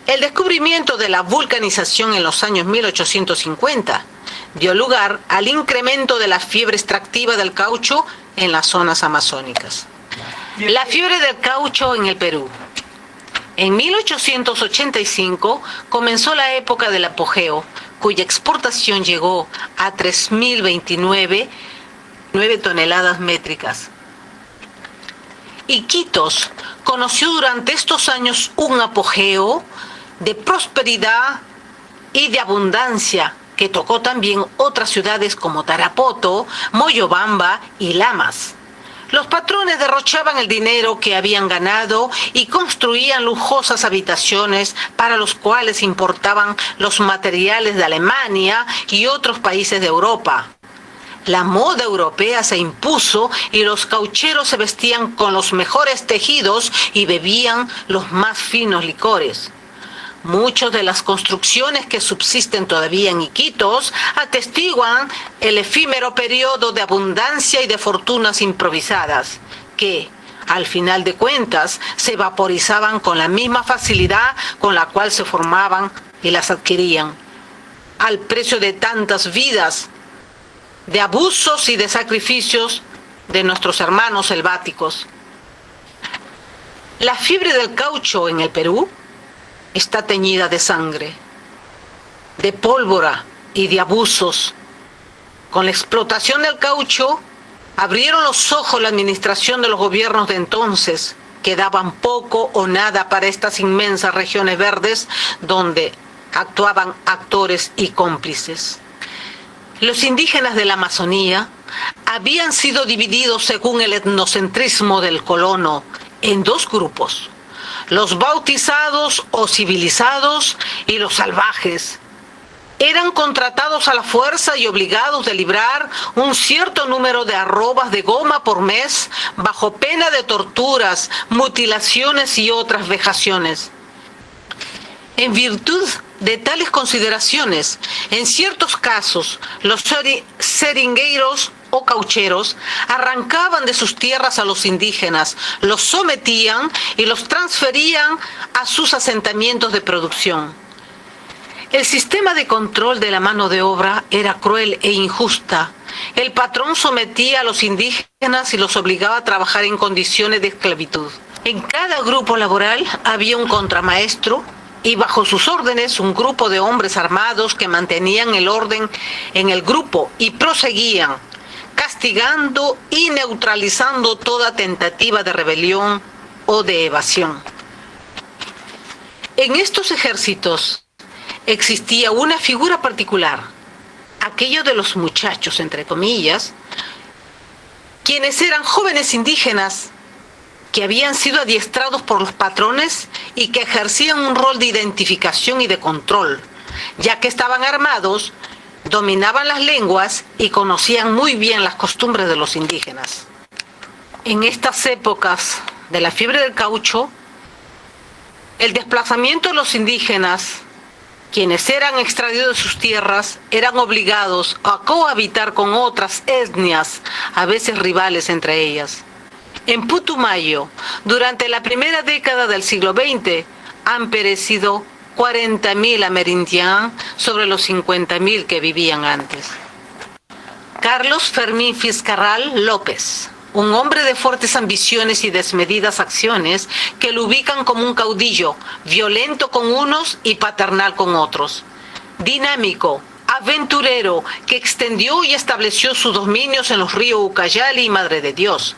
El descubrimiento de la vulcanización en los años 1850 dio lugar al incremento de la fiebre extractiva del caucho en las zonas amazónicas. La fiebre del caucho en el Perú. En 1885 comenzó la época del apogeo, cuya exportación llegó a 3.029 toneladas métricas. Iquitos conoció durante estos años un apogeo de prosperidad y de abundancia que tocó también otras ciudades como Tarapoto, Moyobamba y Lamas. Los patrones derrochaban el dinero que habían ganado y construían lujosas habitaciones para los cuales importaban los materiales de Alemania y otros países de Europa. La moda europea se impuso y los caucheros se vestían con los mejores tejidos y bebían los más finos licores. Muchas de las construcciones que subsisten todavía en Iquitos atestiguan el efímero periodo de abundancia y de fortunas improvisadas, que, al final de cuentas, se vaporizaban con la misma facilidad con la cual se formaban y las adquirían. al precio de tantas vidas, de abusos y de sacrificios de nuestros hermanos selváticos. La fiebre del caucho en el Perú está teñida de sangre, de pólvora y de abusos. Con la explotación del caucho, abrieron los ojos la administración de los gobiernos de entonces, que daban poco o nada para estas inmensas regiones verdes donde actuaban actores y cómplices. Los indígenas de la Amazonía habían sido divididos según el etnocentrismo del colono en dos grupos: los bautizados o civilizados y los salvajes. Eran contratados a la fuerza y obligados a librar un cierto número de arrobas de goma por mes bajo pena de torturas, mutilaciones y otras vejaciones. En virtud de tales consideraciones, en ciertos casos, los seringueiros o caucheros arrancaban de sus tierras a los indígenas, los sometían y los transferían a sus asentamientos de producción. El sistema de control de la mano de obra era cruel e injusta. El patrón sometía a los indígenas y los obligaba a trabajar en condiciones de esclavitud. En cada grupo laboral había un contramaestro y bajo sus órdenes un grupo de hombres armados que mantenían el orden en el grupo y proseguían, castigando y neutralizando toda tentativa de rebelión o de evasión. En estos ejércitos existía una figura particular, aquello de los muchachos, entre comillas, quienes eran jóvenes indígenas que habían sido adiestrados por los patrones y que ejercían un rol de identificación y de control, ya que estaban armados, dominaban las lenguas y conocían muy bien las costumbres de los indígenas. En estas épocas de la fiebre del caucho, el desplazamiento de los indígenas, quienes eran extraídos de sus tierras, eran obligados a cohabitar con otras etnias, a veces rivales entre ellas. En Putumayo, durante la primera década del siglo XX, han perecido 40.000 amerindianos sobre los 50.000 que vivían antes. Carlos Fermín Fiscarral López, un hombre de fuertes ambiciones y desmedidas acciones que lo ubican como un caudillo, violento con unos y paternal con otros. Dinámico, aventurero, que extendió y estableció sus dominios en los ríos Ucayali y Madre de Dios.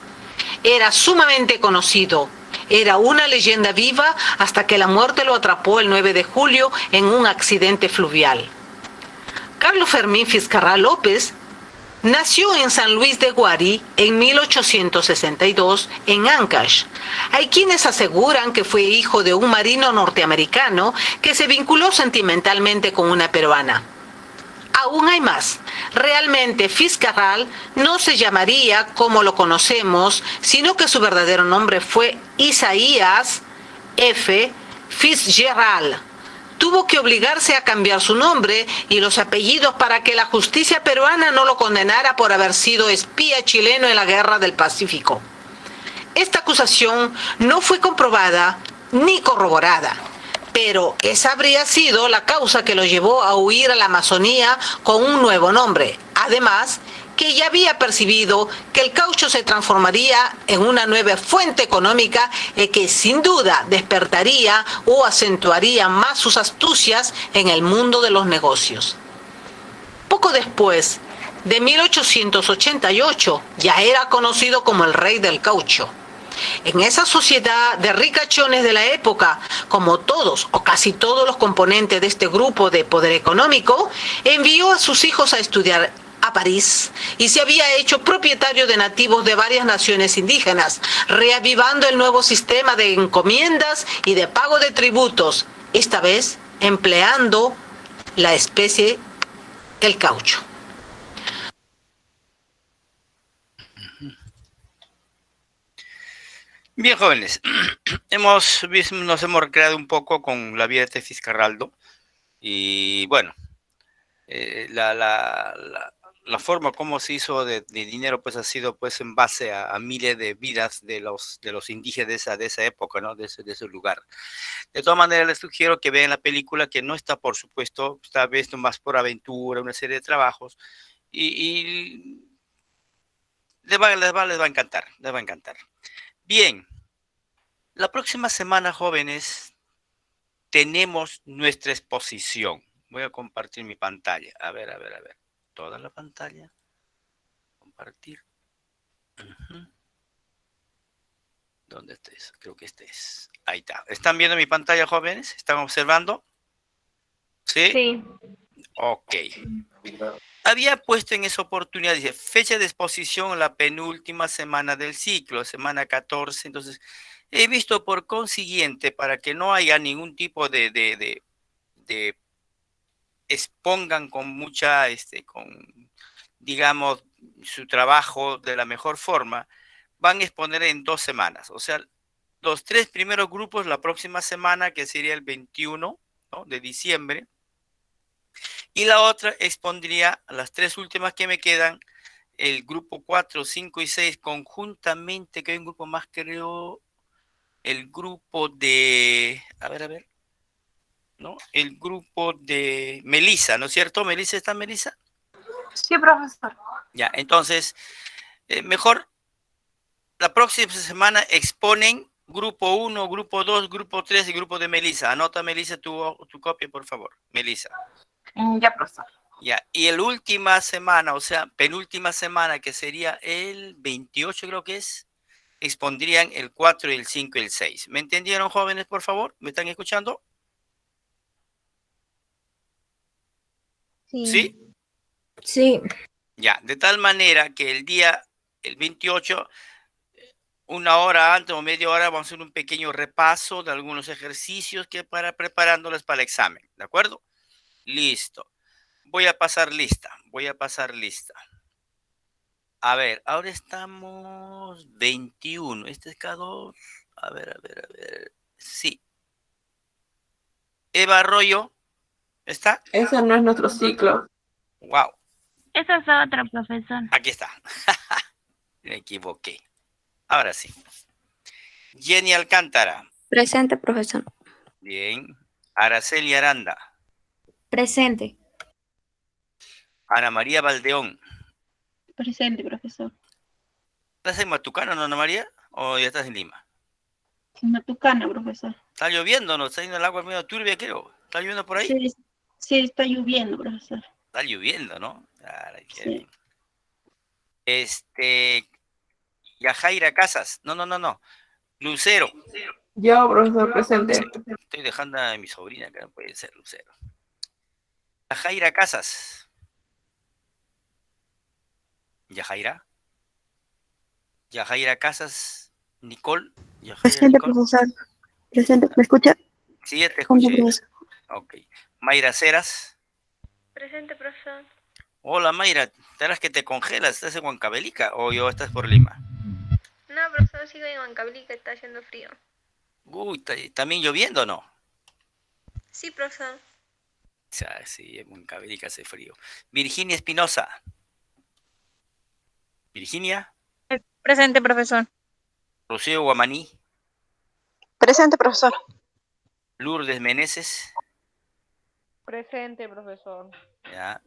Era sumamente conocido. Era una leyenda viva hasta que la muerte lo atrapó el 9 de julio en un accidente fluvial. Carlos Fermín Fiscarral López nació en San Luis de Guari en 1862 en Ancash. Hay quienes aseguran que fue hijo de un marino norteamericano que se vinculó sentimentalmente con una peruana. Aún hay más. Realmente Fiscarral no se llamaría como lo conocemos, sino que su verdadero nombre fue Isaías F. Fitzgerald. Tuvo que obligarse a cambiar su nombre y los apellidos para que la justicia peruana no lo condenara por haber sido espía chileno en la Guerra del Pacífico. Esta acusación no fue comprobada ni corroborada, pero esa habría sido la causa que lo llevó a huir a la Amazonía con un nuevo nombre. Además, que ya había percibido que el caucho se transformaría en una nueva fuente económica y que sin duda despertaría o acentuaría más sus astucias en el mundo de los negocios. Poco después de 1888, ya era conocido como el rey del caucho. En esa sociedad de ricachones de la época, como todos o casi todos los componentes de este grupo de poder económico, envió a sus hijos a estudiar a París y se había hecho propietario de nativos de varias naciones indígenas, reavivando el nuevo sistema de encomiendas y de pago de tributos, esta vez empleando la especie el caucho. Bien, jóvenes, nos hemos recreado un poco con la vida de Fiscarraldo y bueno, la forma como se hizo de dinero pues ha sido pues en base a miles de vidas de los indígenas de esa época, ¿no? De ese lugar. De todas maneras les sugiero que vean la película, que no está por supuesto, está visto más por aventura, una serie de trabajos y les va a encantar, les va a encantar. Bien, la próxima semana, jóvenes, tenemos nuestra exposición. Voy a compartir mi pantalla. A ver. Toda la pantalla. Compartir. ¿Dónde estés? Creo que estés. Ahí está. ¿Están viendo mi pantalla, jóvenes? ¿Están observando? ¿Sí? Sí. Ok. Había puesto en esa oportunidad, dice, fecha de exposición la penúltima semana del ciclo, semana 14. Entonces, he visto por consiguiente, para que no haya ningún tipo de expongan con mucha, digamos, su trabajo de la mejor forma, van a exponer en 2 semanas. O sea, los 3 primeros grupos la próxima semana, que sería el 21, ¿no?, de diciembre, y la otra expondría a las 3 últimas que me quedan, el grupo 4, 5 y 6 conjuntamente, que hay un grupo más, creo, el grupo de, a ver, ¿no? El grupo de Melissa, ¿no es cierto? ¿Melissa está, Melissa? Sí, profesor. Ya, entonces, mejor la próxima semana exponen grupo 1, grupo 2, grupo 3 y grupo de Melissa. Anota, Melissa, tu copia, por favor. Melissa. Ya, profesor. Ya, y la última semana, o sea, penúltima semana, que sería el 28, creo que es, expondrían el 4, el 5 y el 6. ¿Me entendieron, jóvenes, por favor? ¿Me están escuchando? ¿Sí? Sí. Ya, de tal manera que el 28, una hora antes o media hora, vamos a hacer un pequeño repaso de algunos ejercicios que para preparándoles para el examen, ¿de acuerdo? Listo. Voy a pasar lista. A ver, ahora estamos 21. Este es K2. A ver. Sí. Eva Arroyo, ¿está? Ese no es nuestro ciclo. Wow, Esa es otra, profesor. aquí está. Me equivoqué. Ahora sí. Jenny Alcántara. Presente, profesor. Bien. Araceli Aranda. Presente. Ana María Valdeón. Presente, profesor. ¿Estás en Matucana, no, Ana María? ¿O ya estás en Lima? Matucana, profesor. ¿Está lloviendo, no? ¿Está yendo el agua medio turbia, creo? ¿Está lloviendo por ahí? Sí, sí, está lloviendo, profesor. Está lloviendo, ¿no? Caray, qué Sí. bien. Yajaira Casas. No. Lucero. Yo, profesor, presente. Estoy dejando a mi sobrina, que no puede ser Lucero. Yajaira Casas. Yajaira Casas. Nicole. Presente, Nicole. profesor. Presente. ¿Me escucha? Sí, ya te escuché. Ok. Mayra Ceras. Presente, profesor. Hola, Mayra. ¿Serás que te congelas? ¿Estás en Huancavelica o yo estás por Lima? No, profesor, sigo en Huancavelica, está haciendo frío. Uy, ¿también lloviendo o no? Sí, profesor. O sea, sí, en Huancavelica hace frío. Virginia Espinosa. Virginia. Presente, profesor. Rocío Guamaní. Presente, profesor. Lourdes Meneses. Presente, profesor. Ya,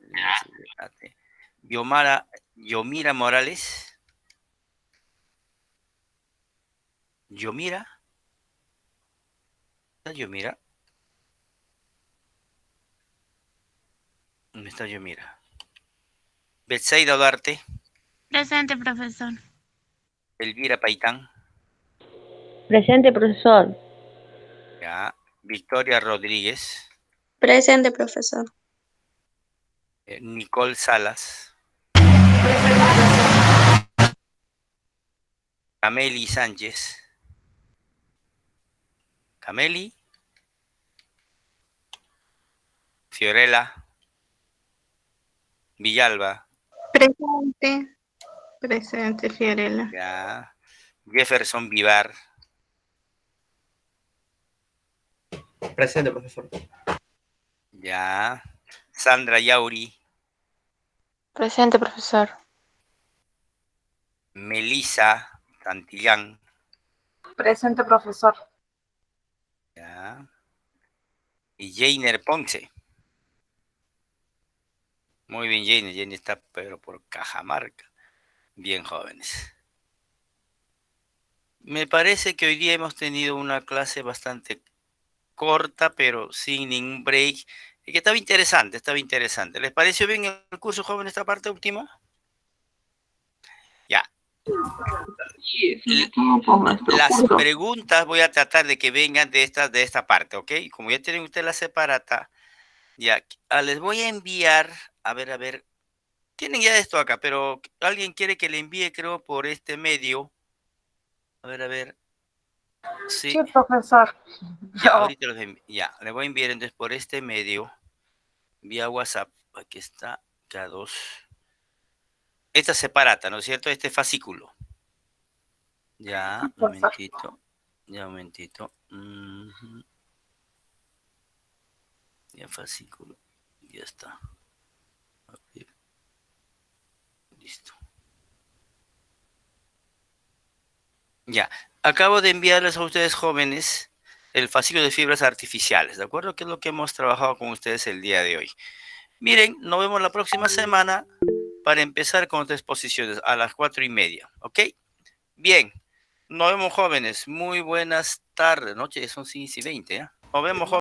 Yomira Morales. Yomira. ¿Está Yomira? ¿Dónde está Yomira? Betsaida Duarte. Presente, profesor. Elvira Paitán. Presente, profesor. Ya. Victoria Rodríguez. Presente, profesor. Nicole Salas. Cameli Sánchez. Cameli. Fiorella Villalba. Presente, Fiorella. Ya. Jefferson Vivar. Presente, profesor. Ya. Sandra Yauri. Presente, profesor. Melissa Santillán. Presente, profesor. Ya. Y Jainer Ponce. Muy bien, Jainer. Jainer está, pero por Cajamarca. Bien jóvenes. Me parece que hoy día hemos tenido una clase bastante corta, pero sin ningún break. Y que estaba interesante, estaba interesante. ¿Les pareció bien el curso, joven, esta parte última? Ya. Las preguntas voy a tratar de que vengan de esta parte, ¿ok? Como ya tienen ustedes la separata, ya les voy a enviar, a ver, tienen ya esto acá, pero alguien quiere que le envíe, creo, por este medio. A ver. Sí, profesor. ya, ahorita los envío. Ya, le voy a enviar entonces por este medio, vía WhatsApp. Aquí está, K2. Esta separata, ¿no es cierto? Este fascículo. Ya, un momentito. Ya, un momentito. Ya, fascículo. Ya está. Listo. Ya. Acabo de enviarles a ustedes, jóvenes, el fascículo de fibras artificiales, ¿de acuerdo? Que es lo que hemos trabajado con ustedes el día de hoy. Miren, nos vemos la próxima semana para empezar con otras exposiciones a las 4:30, ¿ok? Bien. Nos vemos, jóvenes. Muy buenas tardes. Noche son 6:20, ¿eh? Nos vemos, jóvenes.